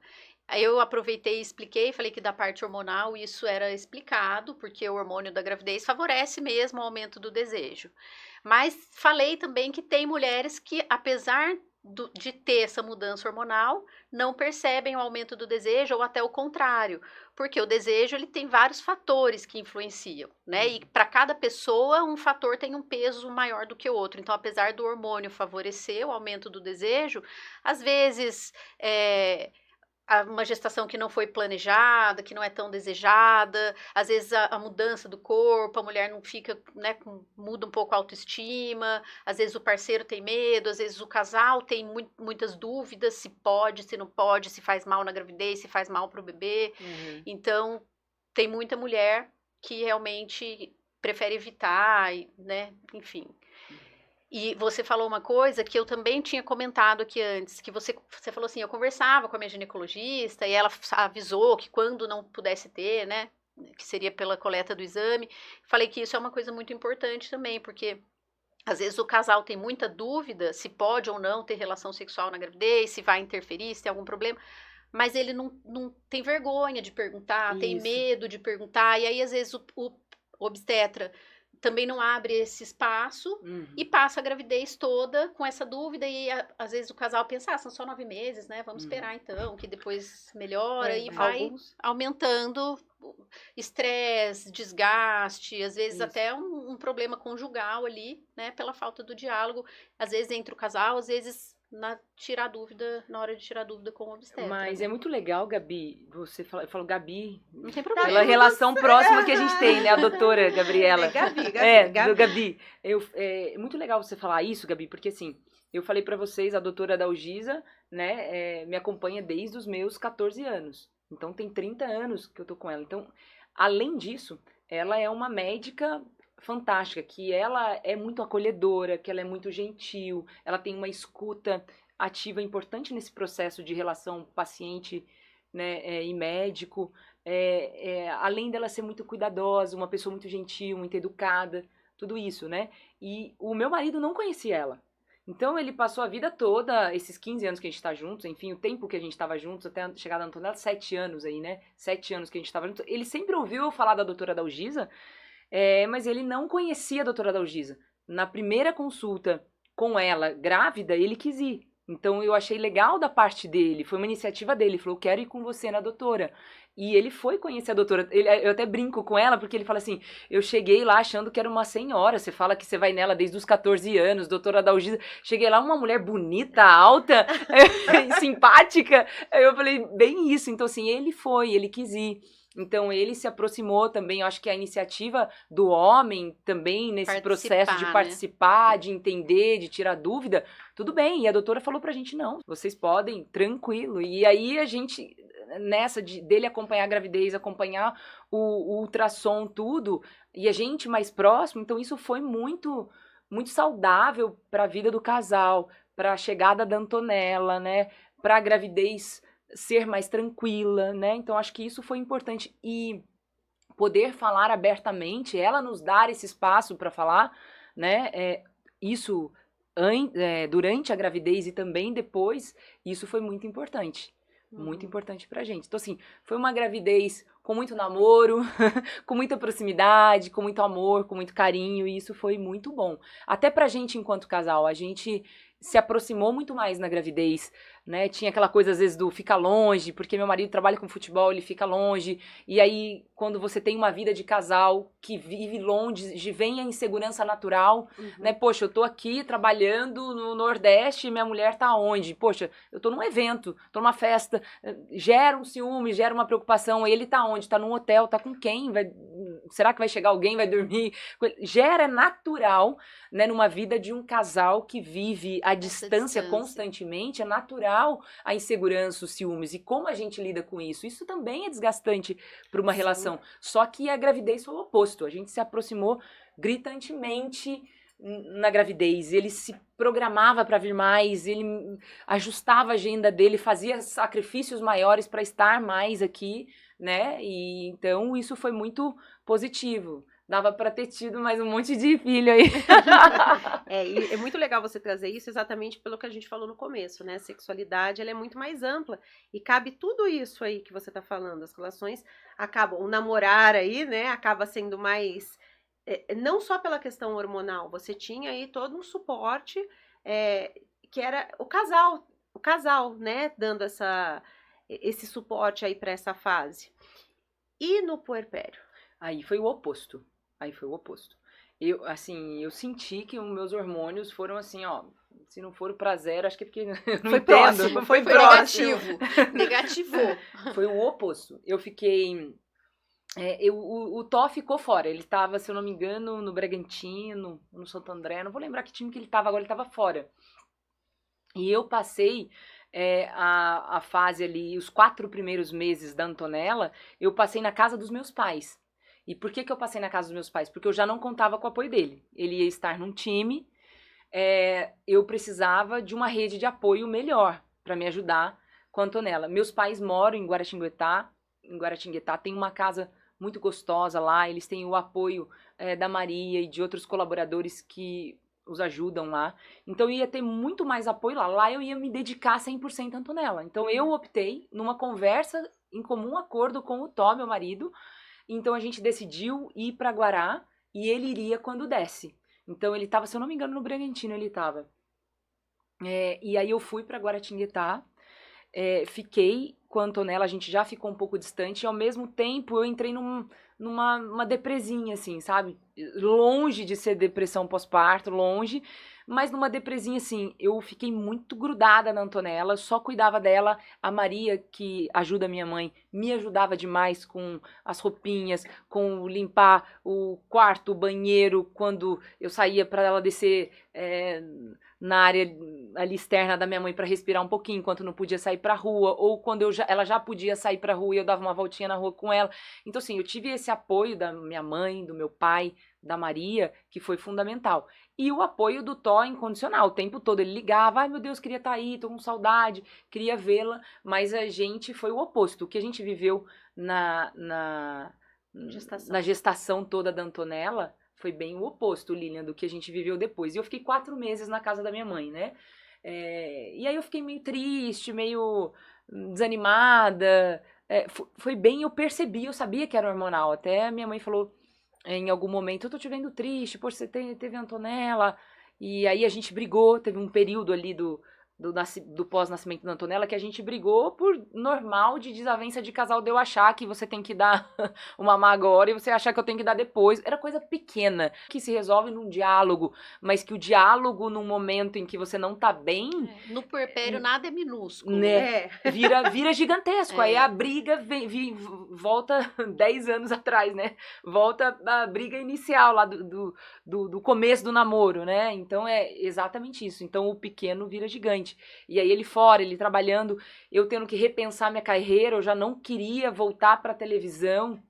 Aí eu aproveitei e expliquei, falei que da parte hormonal isso era explicado, porque o hormônio da gravidez favorece mesmo o aumento do desejo. Mas falei também que tem mulheres que, apesar de ter essa mudança hormonal, não percebem o aumento do desejo ou até o contrário, porque o desejo ele tem vários fatores que influenciam, né? E para cada pessoa um fator tem um peso maior do que o outro. Então, apesar do hormônio favorecer o aumento do desejo, às vezes uma gestação que não foi planejada, que não é tão desejada, às vezes a mudança do corpo, a mulher não fica, né, muda um pouco a autoestima, às vezes o parceiro tem medo, às vezes o casal tem muitas dúvidas, se pode, se não pode, se faz mal na gravidez, se faz mal para o bebê. Então, tem muita mulher que realmente prefere evitar, né, enfim. E você falou uma coisa que eu também tinha comentado aqui antes, que você falou assim, eu conversava com a minha ginecologista e ela avisou que quando não pudesse ter, né, que seria pela coleta do exame, falei que isso é uma coisa muito importante também, porque às vezes o casal tem muita dúvida se pode ou não ter relação sexual na gravidez, se vai interferir, se tem algum problema, mas ele não tem vergonha de perguntar, tem medo de perguntar, e aí às vezes o obstetra também não abre esse espaço e passa a gravidez toda com essa dúvida e às vezes o casal pensa, são só 9 meses, né? Vamos esperar então, que depois melhora e vai aumentando estresse, desgaste, às vezes até um problema conjugal ali, né? Pela falta do diálogo, às vezes entre o casal, às vezes na hora de tirar dúvida com o obstetra. Mas é muito legal, Gabi, você falou Gabi, não tem problema. pela relação próxima que a gente tem, né, a doutora Gabriela. Gabi. É muito legal você falar isso, Gabi, porque assim, eu falei pra vocês, a doutora Dalgisa, né, me acompanha desde os meus 14 anos. Então tem 30 anos que eu tô com ela. Então, além disso, ela é uma médica fantástica, que ela é muito acolhedora, que ela é muito gentil, ela tem uma escuta ativa importante nesse processo de relação paciente, né, e médico, além dela ser muito cuidadosa, uma pessoa muito gentil, muito educada, tudo isso, né? E o meu marido não conhecia ela. Então ele passou a vida toda, esses 15 anos que a gente tá juntos, enfim, o tempo que a gente tava juntos, até chegar na Antônia, 7 anos aí, né? 7 anos que a gente tava juntos. Ele sempre ouviu eu falar da doutora Dalgisa, mas ele não conhecia a doutora Dalgisa. Na primeira consulta com ela, grávida, ele quis ir. Então eu achei legal da parte dele, foi uma iniciativa dele, ele falou, eu quero ir com você na doutora. E ele foi conhecer a doutora, eu até brinco com ela, porque ele fala assim, eu cheguei lá achando que era uma senhora, você fala que você vai nela desde os 14 anos, doutora Dalgisa, cheguei lá, uma mulher bonita, alta, simpática, eu falei, bem isso, então assim, ele quis ir. Então ele se aproximou também, eu acho que a iniciativa do homem também nesse processo de participar, de entender, de tirar dúvida, tudo bem. E a doutora falou pra gente, não, vocês podem, tranquilo. E aí a gente, nessa dele acompanhar a gravidez, acompanhar o ultrassom, tudo, e a gente mais próximo, então isso foi muito, muito saudável para a vida do casal, para a chegada da Antonella, né, para a gravidez ser mais tranquila, né? Então acho que isso foi importante e poder falar abertamente, ela nos dar esse espaço para falar, né? Isso durante a gravidez e também depois, isso foi muito importante. Muito importante pra gente. Então, assim, foi uma gravidez com muito namoro, com muita proximidade, com muito amor, com muito carinho, e isso foi muito bom. Até pra gente enquanto casal, a gente se aproximou muito mais na gravidez, né? Tinha aquela coisa, às vezes, do ficar longe, porque meu marido trabalha com futebol, ele fica longe, e aí, quando você tem uma vida de casal que vive longe, vem a insegurança natural, né? Poxa, eu tô aqui trabalhando no Nordeste e minha mulher tá onde? Poxa, eu tô num evento, tô numa festa, gera um ciúme, gera uma preocupação, ele tá onde? Tá num hotel, tá com quem? Será que vai chegar alguém, vai dormir? Gera natural, né? Numa vida de um casal que vive à distância constantemente, é natural a insegurança, os ciúmes. E como a gente lida com isso? Isso também é desgastante para uma relação. Só que a gravidez foi o oposto. A gente se aproximou gritantemente na gravidez. Ele se programava para vir mais, ele ajustava a agenda dele, fazia sacrifícios maiores para estar mais aqui, né? E então isso foi muito positivo. Dava para ter tido mais um monte de filho aí. E é muito legal você trazer isso exatamente pelo que a gente falou no começo, né? A sexualidade, ela é muito mais ampla e cabe tudo isso aí que você tá falando. As relações acabam, o namorar aí, né? Acaba sendo mais, não só pela questão hormonal, você tinha aí todo um suporte que era o casal, né? Dando esse suporte aí para essa fase. E no puerpério? Aí foi o oposto. Eu, assim, eu senti que os meus hormônios foram assim, ó, se não foram pra zero, acho que é porque não foi entendo. Próximo, foi negativo. Negativou. Foi o oposto. Eu fiquei... o Tó ficou fora. Ele tava, se eu não me engano, no Bragantino, no Santo André. Não vou lembrar que time que ele tava agora, ele tava fora. E eu passei a fase ali, os 4 primeiros meses da Antonella, eu passei na casa dos meus pais. E por que eu passei na casa dos meus pais? Porque eu já não contava com o apoio dele. Ele ia estar num time, eu precisava de uma rede de apoio melhor para me ajudar com a Antonella. Meus pais moram em Guaratinguetá. Em Guaratinguetá tem uma casa muito gostosa lá, eles têm o apoio da Maria e de outros colaboradores que os ajudam lá. Então ia ter muito mais apoio lá. Lá eu ia me dedicar 100% à Antonella. Então eu optei, numa conversa em comum acordo com o Tó, meu marido. Então a gente decidiu ir para Guará e ele iria quando desce. Então ele estava, se eu não me engano, no Bragantino ele estava. E aí eu fui para Guaratinguetá, fiquei com a Antonella, a gente já ficou um pouco distante, e ao mesmo tempo eu entrei numa depresinha, assim, sabe? Longe de ser depressão pós-parto, longe, mas numa depresinha, assim, eu fiquei muito grudada na Antonella, só cuidava dela. A Maria, que ajuda a minha mãe, me ajudava demais com as roupinhas, com limpar o quarto, o banheiro, quando eu saía para ela descer na área ali externa da minha mãe para respirar um pouquinho, enquanto não podia sair pra rua, ou quando ela já podia sair pra rua e eu dava uma voltinha na rua com ela. Então, assim, eu tive esse apoio da minha mãe, do meu pai, da Maria, que foi fundamental. E o apoio do Tó incondicional. O tempo todo ele ligava, ai meu Deus, queria estar aí, tô com saudade, queria vê-la, mas a gente foi o oposto. O que a gente viveu na gestação toda da Antonella foi bem o oposto, Lilian, do que a gente viveu depois. E eu fiquei 4 meses na casa da minha mãe, né? E aí eu fiquei meio triste, meio desanimada. Foi bem, eu percebi, eu sabia que era hormonal. Até a minha mãe falou em algum momento, eu tô te vendo triste, poxa, você teve a Antonella. E aí a gente brigou, teve um período ali do pós-nascimento da Antonella, que a gente brigou por normal de desavença de casal, de eu achar que você tem que dar o mamar agora e você achar que eu tenho que dar depois. Era coisa pequena, que se resolve num diálogo, mas que o diálogo num momento em que você não tá bem... No puerpério nada é minúsculo. Né? Vira gigantesco. Aí É. a briga volta 10 anos atrás, né? Volta a briga inicial lá do começo do namoro, né? Então é exatamente isso. Então o pequeno vira gigante. E aí ele fora, ele trabalhando, eu tendo que repensar minha carreira, eu já não queria voltar pra televisão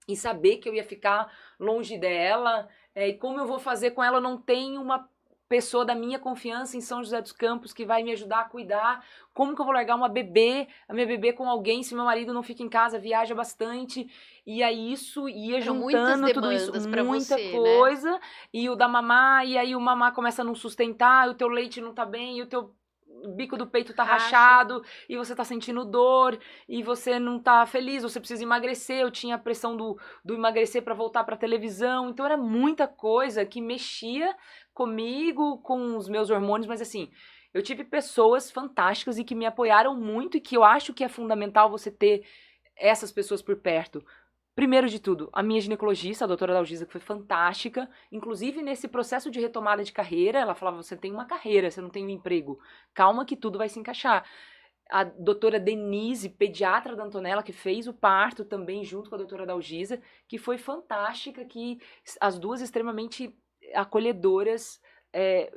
e saber que eu ia ficar longe dela. E como eu vou fazer com ela? Eu não tenho uma pessoa da minha confiança em São José dos Campos que vai me ajudar a cuidar. Como que eu vou largar a minha bebê com alguém se meu marido não fica em casa, viaja bastante? E aí isso ia juntando tudo isso, muita coisa. Né? E o da mamá, e aí o mamá começa a não sustentar, o teu leite não tá bem, e o teu bico do peito tá rachado, e você tá sentindo dor, e você não tá feliz, você precisa emagrecer. Eu tinha a pressão do emagrecer pra voltar pra televisão, então era muita coisa que mexia comigo, com os meus hormônios, mas assim, eu tive pessoas fantásticas e que me apoiaram muito, e que eu acho que é fundamental você ter essas pessoas por perto. Primeiro de tudo, a minha ginecologista, a doutora Dalgisa, que foi fantástica, inclusive nesse processo de retomada de carreira, ela falava, você tem uma carreira, você não tem um emprego, calma que tudo vai se encaixar. A doutora Denise, pediatra da Antonella, que fez o parto também junto com a doutora Dalgisa, que foi fantástica, que as duas extremamente acolhedoras,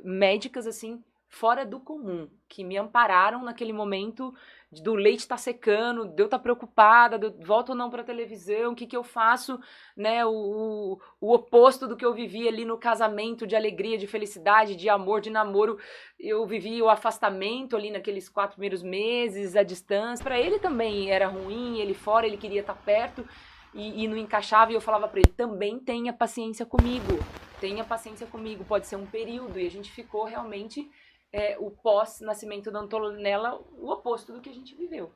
médicas, assim, fora do comum, que me ampararam naquele momento do leite tá secando, de eu estar preocupada, volto ou não pra televisão, o que eu faço, né, o oposto do que eu vivi ali no casamento, de alegria, de felicidade, de amor, de namoro. Eu vivi o afastamento ali naqueles 4 primeiros meses, a distância. Pra ele também era ruim, ele fora, ele queria estar perto e não encaixava, e eu falava pra ele, também tenha paciência comigo, pode ser um período. E a gente ficou realmente... o pós-nascimento da Antonella, o oposto do que a gente viveu.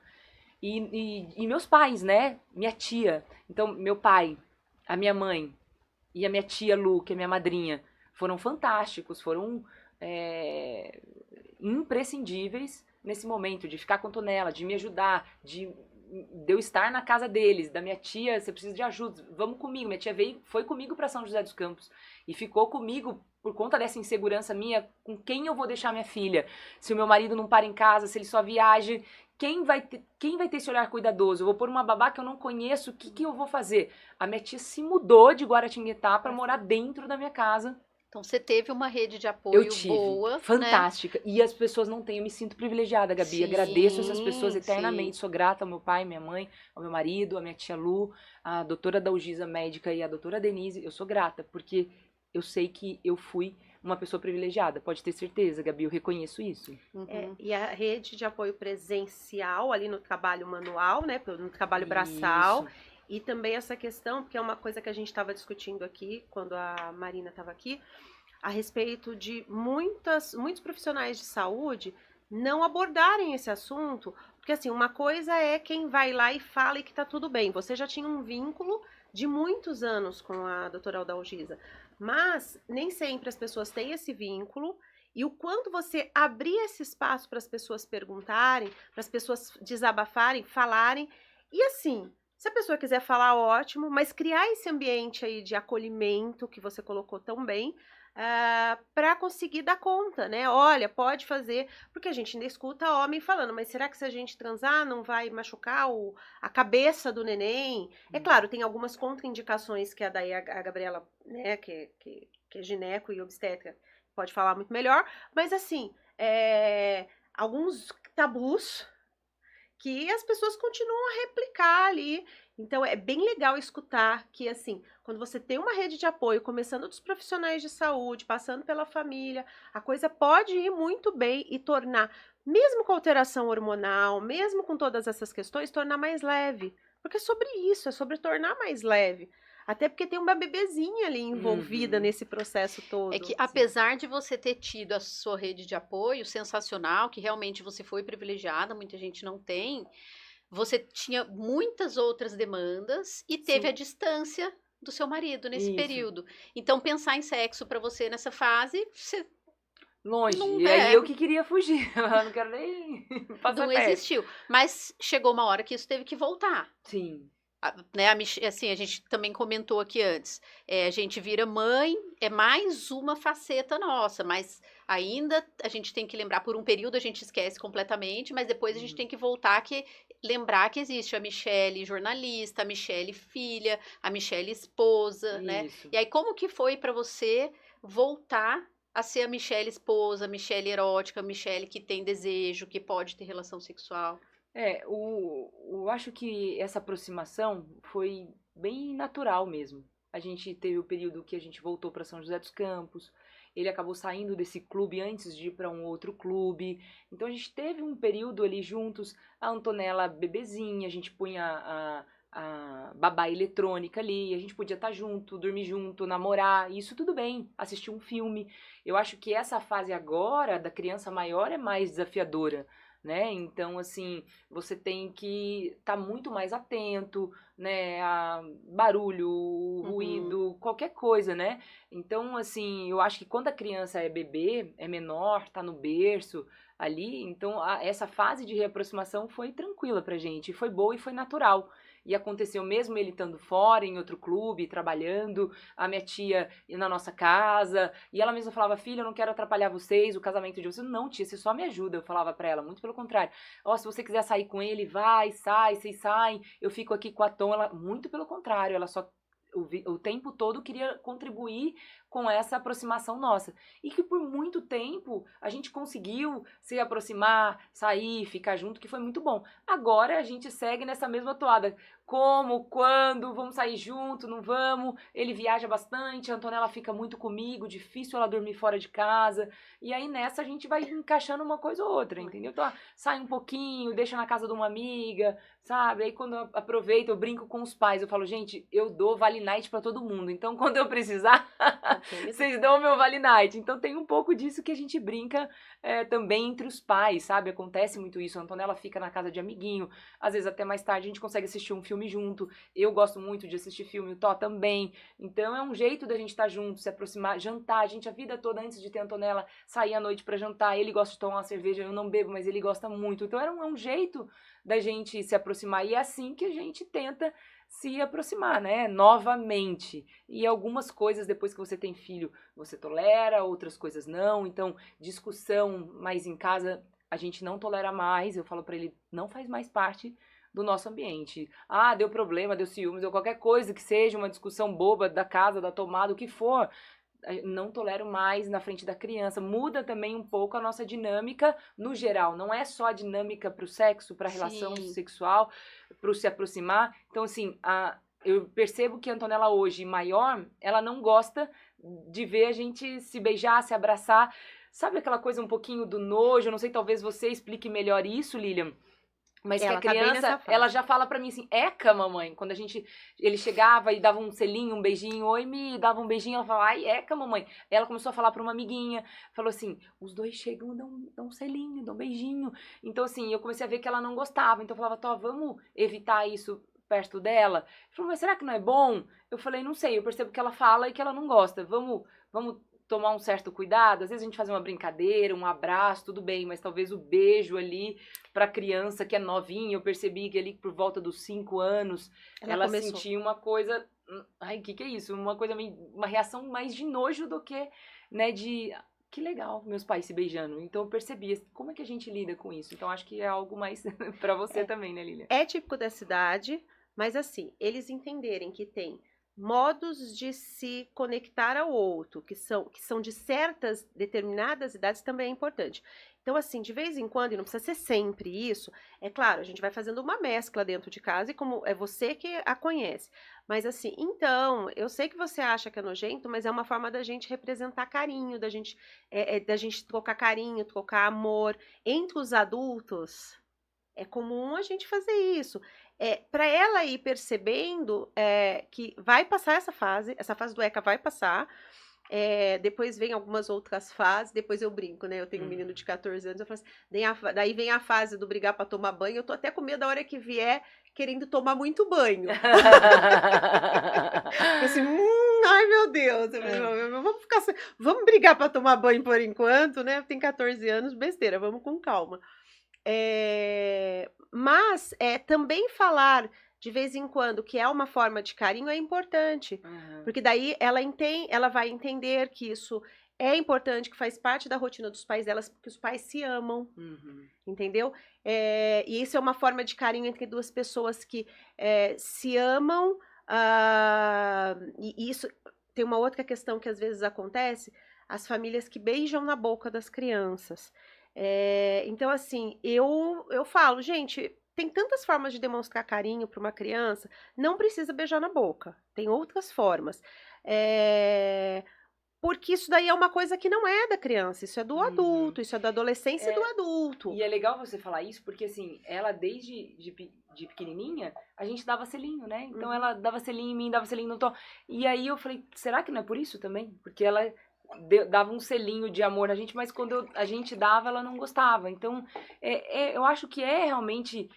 E meus pais, né? Minha tia. Então, meu pai, a minha mãe e a minha tia Lu, que é minha madrinha, foram fantásticos, foram imprescindíveis nesse momento de ficar com a Antonella, de me ajudar, de eu estar na casa deles, da minha tia, você precisa de ajuda, vamos comigo. Minha tia foi comigo para São José dos Campos e ficou comigo por conta dessa insegurança minha, com quem eu vou deixar minha filha? Se o meu marido não para em casa, se ele só viaja, quem vai ter esse olhar cuidadoso? Eu vou pôr uma babá que eu não conheço, o que eu vou fazer? A minha tia se mudou de Guaratinguetá para morar dentro da minha casa. Então você teve uma rede de apoio boa, fantástica, né? E as pessoas não têm, eu me sinto privilegiada, Gabi. Sim, agradeço essas pessoas eternamente, sou grata ao meu pai, minha mãe, ao meu marido, à minha tia Lu, à doutora Dalgisa, médica, e à doutora Denise. Eu sou grata, porque eu sei que eu fui uma pessoa privilegiada, pode ter certeza, Gabi, eu reconheço isso. E a rede de apoio presencial, ali no trabalho manual, né, no trabalho braçal, e também essa questão, porque é uma coisa que a gente estava discutindo aqui, quando a Marina estava aqui, a respeito de muitos profissionais de saúde não abordarem esse assunto, porque assim, uma coisa é quem vai lá e fala e que tá tudo bem, você já tinha um vínculo de muitos anos com a doutora Dalgisa, mas nem sempre as pessoas têm esse vínculo, e o quanto você abrir esse espaço para as pessoas perguntarem, para as pessoas desabafarem, falarem, e assim, se a pessoa quiser falar, ótimo, mas criar esse ambiente aí de acolhimento que você colocou tão bem, para conseguir dar conta, né? Olha, pode fazer, porque a gente ainda escuta homem falando, mas será que se a gente transar não vai machucar a cabeça do neném? É claro, tem algumas contraindicações que daí a Gabriela, né, que é gineco e obstétrica, pode falar muito melhor, mas assim, alguns tabus que as pessoas continuam a replicar ali. Então, é bem legal escutar que, assim, quando você tem uma rede de apoio, começando dos profissionais de saúde, passando pela família, a coisa pode ir muito bem e tornar, mesmo com alteração hormonal, mesmo com todas essas questões, tornar mais leve. Porque é sobre isso, é sobre tornar mais leve. Até porque tem uma bebezinha ali envolvida nesse processo todo. É que apesar de você ter tido a sua rede de apoio sensacional, que realmente você foi privilegiada, muita gente não tem, você tinha muitas outras demandas e teve a distância do seu marido nesse período. Então, pensar em sexo para você nessa fase, você longe. Não E é. aí eu que queria fugir. Eu não quero nem passar Não perto. existiu. Mas chegou uma hora que isso teve que voltar. Sim. Né, assim, a gente também comentou aqui antes, a gente vira mãe, é mais uma faceta nossa, mas ainda a gente tem que lembrar, por um período a gente esquece completamente, mas depois a gente tem que voltar lembrar que existe a Michele jornalista, a Michele filha, a Michele esposa, né? Isso. E aí como que foi para você voltar a ser a Michele esposa, a Michele erótica, a Michele que tem desejo, que pode ter relação sexual? Eu acho que essa aproximação foi bem natural mesmo. A gente teve o período que a gente voltou para São José dos Campos, ele acabou saindo desse clube antes de ir para um outro clube, então a gente teve um período ali juntos, a Antonella bebezinha, a gente punha a babá eletrônica ali, a gente podia estar junto, dormir junto, namorar, isso tudo bem, assistir um filme. Eu acho que essa fase agora da criança maior é mais desafiadora, né? Então, assim, você tem que estar muito mais atento, né? A barulho, ruído, qualquer coisa, né? Então, assim, eu acho que quando a criança é bebê, é menor, tá no berço ali, então essa fase de reaproximação foi tranquila pra gente, foi boa e foi natural. E aconteceu mesmo ele estando fora, em outro clube, trabalhando, a minha tia na nossa casa, e ela mesma falava, filha, eu não quero atrapalhar vocês, o casamento de vocês. Não, tia, você só me ajuda, eu falava pra ela, muito pelo contrário. Ó, se você quiser sair com ele, vai, sai, vocês saem, eu fico aqui com a Tom. Ela, muito pelo contrário, ela só o tempo todo queria contribuir com essa aproximação nossa. E que por muito tempo a gente conseguiu se aproximar, sair, ficar junto, que foi muito bom. Agora a gente segue nessa mesma toada. Como, quando, vamos sair junto, não vamos? Ele viaja bastante, a Antonella fica muito comigo, difícil ela dormir fora de casa. E aí nessa a gente vai encaixando uma coisa ou outra, entendeu? Então, sai um pouquinho, deixa na casa de uma amiga, sabe? Aí quando eu aproveito, eu brinco com os pais, eu falo, gente, eu dou Vale Night pra todo mundo, então quando eu precisar, vocês dão o meu Vale Night. Então tem um pouco disso que a gente brinca também entre os pais, sabe? Acontece muito isso, a Antonella fica na casa de amiguinho, às vezes até mais tarde a gente consegue assistir um filme junto, eu gosto muito de assistir filme, o Tó também, então é um jeito da gente estar junto, se aproximar, jantar, a gente a vida toda antes de ter a Antonella, sair à noite pra jantar, ele gosta de tomar uma cerveja, eu não bebo, mas ele gosta muito, então é um jeito da gente se aproximar, e é assim que a gente tenta se aproximar, né, novamente. E algumas coisas, depois que você tem filho, você tolera, outras coisas não. Então, discussão mais em casa, a gente não tolera mais. Eu falo pra ele, não faz mais parte do nosso ambiente. Ah, deu problema, deu ciúmes, deu qualquer coisa que seja uma discussão boba da casa, da tomada, o que for. Não tolero mais na frente da criança. Muda também um pouco a nossa dinâmica no geral. Não é só a dinâmica para o sexo, para a relação sexual, para se aproximar. Então, assim, eu percebo que a Antonella hoje, maior, ela não gosta de ver a gente se beijar, se abraçar. Sabe aquela coisa um pouquinho do nojo? Eu não sei, talvez você explique melhor isso, Lilian. Mas ela que a criança, ela já fala pra mim assim, eca, mamãe. Quando ele chegava e dava um selinho, um beijinho, oi, me dava um beijinho, ela falava, ai, eca, mamãe. Ela começou a falar pra uma amiguinha, falou assim, os dois chegam, dão um selinho, dão um beijinho. Então, assim, eu comecei a ver que ela não gostava. Então, eu falava, Tó, vamos evitar isso perto dela? Ela falou, mas será que não é bom? Eu falei, não sei, eu percebo que ela fala e que ela não gosta. Vamos tomar um certo cuidado, às vezes a gente faz uma brincadeira, um abraço, tudo bem, mas talvez o beijo ali pra criança que é novinha, eu percebi que ali por volta dos 5 anos, ela sentia uma coisa, ai, que é isso? Uma coisa, uma reação mais de nojo do que, né, de... Que legal, meus pais se beijando. Então eu percebi como é que a gente lida com isso. Então acho que é algo mais pra você também, né, Lilian? É típico da cidade, mas assim, eles entenderem que tem modos de se conectar ao outro, que são de certas determinadas idades, também é importante. Então, assim, de vez em quando, e não precisa ser sempre isso, é claro, a gente vai fazendo uma mescla dentro de casa, e como é você que a conhece. Mas assim, então, eu sei que você acha que é nojento, mas é uma forma da gente representar carinho, da gente trocar carinho, trocar amor. Entre os adultos, é comum a gente fazer isso. Para ela ir percebendo que vai passar essa fase do ECA vai passar, depois vem algumas outras fases, depois eu brinco, né? Eu tenho um menino de 14 anos, eu falo assim, daí vem a fase do brigar para tomar banho, eu tô até com medo da hora que vier querendo tomar muito banho. Assim, ai meu Deus, vamos ficar nossa, vamos brigar para tomar banho por enquanto, né? Tem 14 anos, besteira, vamos com calma. Mas também falar de vez em quando que é uma forma de carinho é importante, porque daí ela vai entender que isso é importante, que faz parte da rotina dos pais delas, porque os pais se amam, entendeu? E isso é uma forma de carinho entre duas pessoas que se amam, e isso tem uma outra questão que às vezes acontece, as famílias que beijam na boca das crianças. Então, assim, eu falo, gente, tem tantas formas de demonstrar carinho para uma criança, não precisa beijar na boca, tem outras formas. Porque isso daí é uma coisa que não é da criança, isso é do adulto, isso é da adolescência e do adulto. E é legal você falar isso, porque assim, ela desde de pequenininha, a gente dava selinho, né? Então ela dava selinho em mim, dava selinho no Tom. E aí eu falei, será que não é por isso também? Porque ela dava um selinho de amor na gente, mas quando a gente dava, ela não gostava. Então, eu acho que realmente,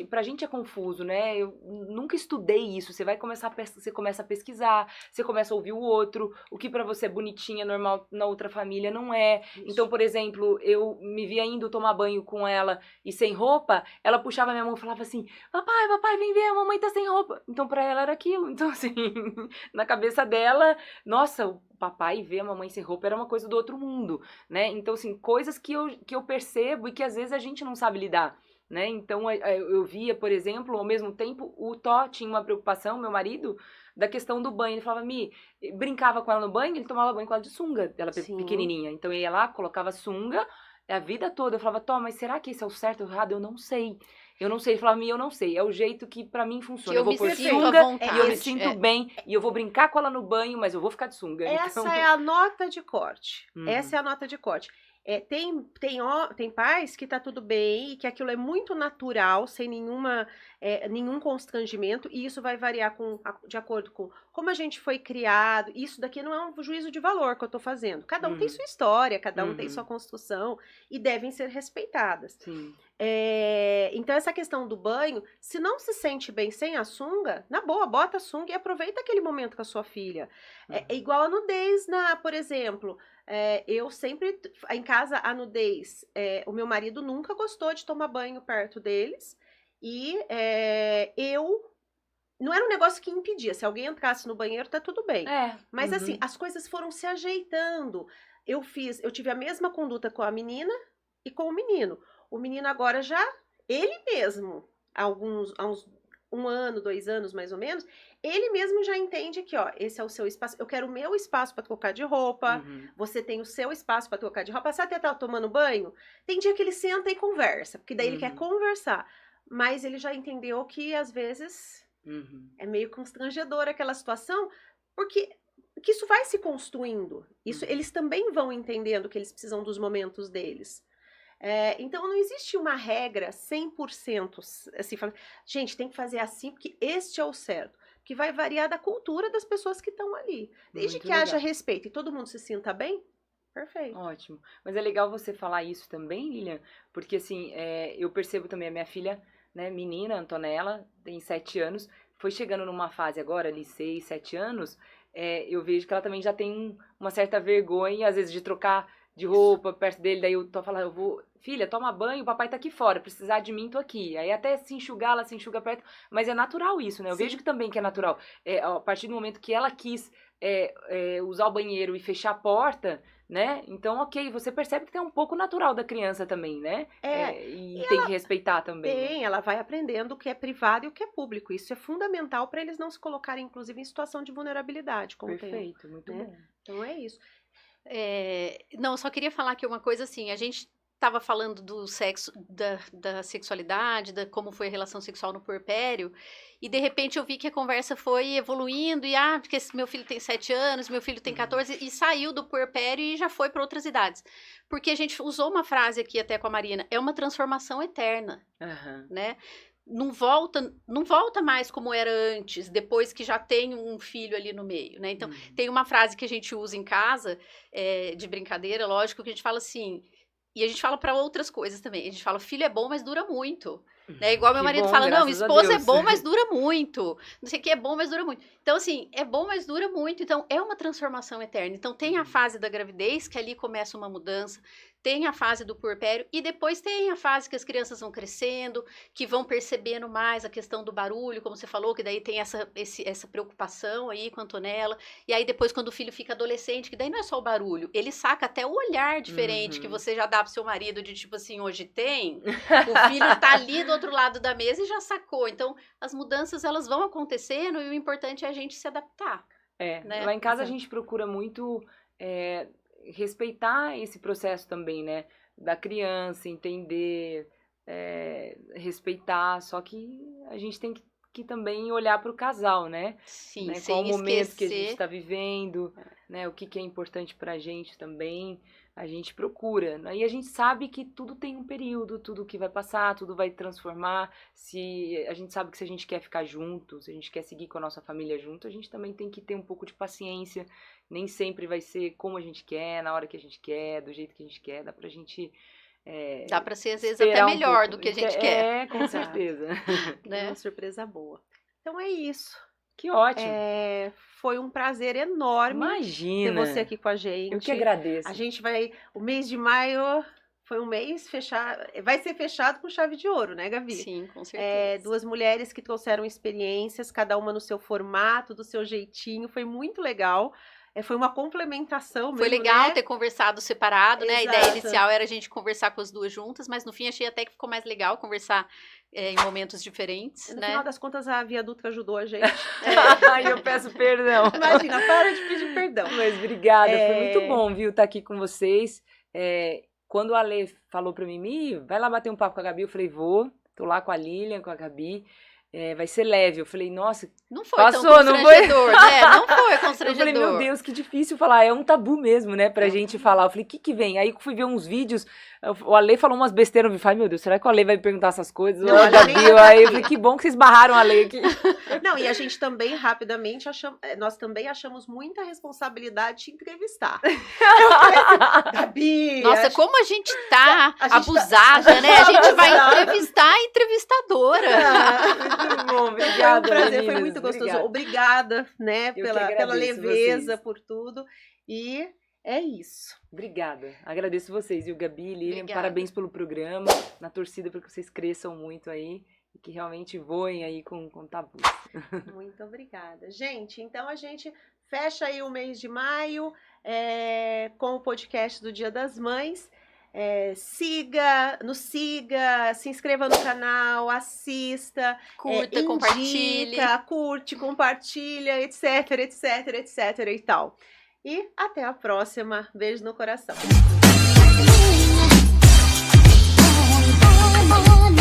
pra gente é confuso, né? Eu nunca estudei isso. Você você começa a pesquisar, você começa a ouvir o outro, o que pra você é bonitinho, é normal, na outra família não é. Isso. Então, por exemplo, eu me via indo tomar banho com ela e sem roupa, ela puxava minha mão e falava assim, papai, vem ver, a mamãe tá sem roupa. Então, pra ela era aquilo. Então, assim, na cabeça dela, nossa, o papai ver a mamãe sem roupa era uma coisa do outro mundo, né? Então, assim, coisas que eu percebo e que às vezes a gente não sabe lidar, né? Então, eu via, por exemplo, ao mesmo tempo, o Tó tinha uma preocupação, meu marido, da questão do banho. Ele falava, brincava com ela no banho, ele tomava banho com ela de sunga, ela pequenininha. Então, eu ia lá, colocava sunga a vida toda. Eu falava, Tó, mas será que esse é o certo ou errado? Eu não sei. Ele falava, eu não sei, é o jeito que pra mim funciona. Eu vou pôr sunga e eu me sinto bem, e eu vou brincar com ela no banho, mas eu vou ficar de sunga. Essa é a nota de corte. Essa é a nota de corte. Tem pais que tá tudo bem e que aquilo é muito natural, sem nenhum constrangimento, e isso vai variar de acordo com como a gente foi criado. Isso daqui não é um juízo de valor que eu tô fazendo. Cada um tem sua história, cada um tem sua construção e devem ser respeitadas. Sim. Então, essa questão do banho, se não se sente bem sem a sunga, na boa, bota a sunga e aproveita aquele momento com a sua filha. É igual a nudez, por exemplo, eu sempre, em casa, a nudez, o meu marido nunca gostou de tomar banho perto deles, e não era um negócio que impedia, se alguém entrasse no banheiro, tá tudo bem. Mas assim, as coisas foram se ajeitando. Eu tive a mesma conduta com a menina e com o menino. O menino agora ele mesmo, há uns 1 ano, 2 anos mais ou menos, ele mesmo já entende que, esse é o seu espaço, eu quero o meu espaço para trocar de roupa, você tem o seu espaço para trocar de roupa. Você até tá tomando banho, tem dia que ele senta e conversa, porque daí ele quer conversar, mas ele já entendeu que às vezes é meio constrangedor aquela situação, porque isso vai se construindo, eles também vão entendendo que eles precisam dos momentos deles. Então, não existe uma regra 100%, assim, gente, tem que fazer assim, porque este é o certo. Que vai variar da cultura das pessoas que estão ali. Desde Muito que haja respeito e todo mundo se sinta bem, perfeito. Ótimo. Mas é legal você falar isso também, Lilian, porque assim, eu percebo também a minha filha, né, menina, Antonella, tem 7 anos, foi chegando numa fase agora, ali 6, 7 anos, eu vejo que ela também já tem uma certa vergonha, às vezes, de trocar de roupa perto dele, daí eu tô falando, filha, toma banho, o papai tá aqui fora, precisar de mim, tô aqui. Aí até se enxugar, ela se enxuga perto, mas é natural isso, né? Eu vejo que também que é natural. A partir do momento que ela quis usar o banheiro e fechar a porta, né? Então, ok, você percebe que tem um pouco natural da criança também, né? E tem que respeitar também. Ela vai aprendendo o que é privado e o que é público. Isso é fundamental para eles não se colocarem, inclusive, em situação de vulnerabilidade com o tempo. Perfeito, muito bom. Então é isso. Não, eu só queria falar aqui uma coisa assim, a gente estava falando do sexo, da sexualidade, da como foi a relação sexual no puerpério, e de repente eu vi que a conversa foi evoluindo, e porque meu filho tem 7 anos, meu filho tem 14, e saiu do puerpério e já foi para outras idades. Porque a gente usou uma frase aqui até com a Marina, é uma transformação eterna, né? Não volta mais como era antes, depois que já tem um filho ali no meio, né? Então, tem uma frase que a gente usa em casa, de brincadeira, lógico, que a gente fala assim, e a gente fala para outras coisas também, a gente fala, filho é bom, mas dura muito. Né? Igual meu Que marido bom, fala, não, graças a esposa é Deus. bom, mas dura muito. Não sei o que é bom, mas dura muito. Então, assim, é bom, mas dura muito. Então, é uma transformação eterna. Então, tem a fase da gravidez, que ali começa uma mudança. Tem a fase do puerpério. E depois tem a fase que as crianças vão crescendo, que vão percebendo mais a questão do barulho, como você falou, que daí tem essa preocupação aí com a Antonella. E aí, depois, quando o filho fica adolescente, que daí não é só o barulho. Ele saca até o olhar diferente que você já dá pro seu marido, de tipo assim, hoje tem. O filho tá ali do outro lado da mesa e já sacou. Então, as mudanças, elas vão acontecendo e o importante é a gente se adaptar. Né? Lá em casa Exato. a gente procura muito respeitar esse processo também, né? Da criança, entender, respeitar, só que a gente tem que também olhar para o casal, né? Sim, Né? sem Qual o momento que a gente esquecer. está vivendo, né? O que é importante para a gente também, a gente procura. E a gente sabe que tudo tem um período, tudo que vai passar, tudo vai transformar. A gente sabe que se a gente quer ficar junto, se a gente quer seguir com a nossa família junto, a gente também tem que ter um pouco de paciência. Nem sempre vai ser como a gente quer, na hora que a gente quer, do jeito que a gente quer. Dá pra gente Dá pra ser, às vezes, até esperar um melhor pouco. do que a gente quer. Com certeza. É Né? uma surpresa boa. Então é isso. Que ótimo. Foi um prazer enorme ter Imagina. você aqui com a gente. Eu que agradeço. A gente vai. O mês de maio foi um mês fechado. Vai ser fechado com chave de ouro, né, Gabi? Sim, com certeza. Duas mulheres que trouxeram experiências, cada uma no seu formato, do seu jeitinho. Foi muito legal. Foi uma complementação mesmo, Foi legal né? ter conversado separado, né? A Exato. ideia inicial era a gente conversar com as duas juntas, mas no fim achei até que ficou mais legal conversar em momentos diferentes, No né? final das contas, a Viadutra ajudou a gente. Ai, eu peço perdão. Imagina, para de pedir perdão. Mas obrigada, foi muito bom, viu, estar aqui com vocês. Quando a Lê falou pra mim, Mi, vai lá bater um papo com a Gabi, eu falei, vou. Tô lá com a Lilian, com a Gabi. Vai ser leve. Eu falei, nossa, Não foi passou, tão não foi? constrangedor, né? Não foi eu constrangedor. falei, meu Deus, que difícil falar. É um tabu mesmo, né, pra gente falar. Eu falei, o que vem? Aí eu fui ver uns vídeos, o Ale falou umas besteiras, eu falei, meu Deus, será que o Ale vai me perguntar essas coisas? Não, Ou a ela nem Gabi? ia tá Aí eu aqui. falei, que bom que vocês barraram a Ale aqui. Não, e a gente também, rapidamente, nós também achamos muita responsabilidade de entrevistar. Eu falei assim, Gabi! Nossa, como a gente tá A gente abusada, né? A gente vai abusada. entrevistar a entrevistadora. Muito bom, Foi obrigada, um prazer, foi meninas, muito gostoso. obrigada. Obrigada, né, que pela agradeço leveza, vocês. por tudo. E é isso. Obrigada. Agradeço vocês, viu, Gabi, Lilian, Obrigada. parabéns pelo programa, na torcida para que vocês cresçam muito aí e que realmente voem aí com tabus. Muito obrigada. Gente, então a gente fecha aí o mês de maio com o podcast do Dia das Mães. Nos siga, se inscreva no canal, assista, Curta, indica, compartilhe. curte, compartilha, etc, etc, etc e tal. E até a próxima. Beijo no coração. Oh,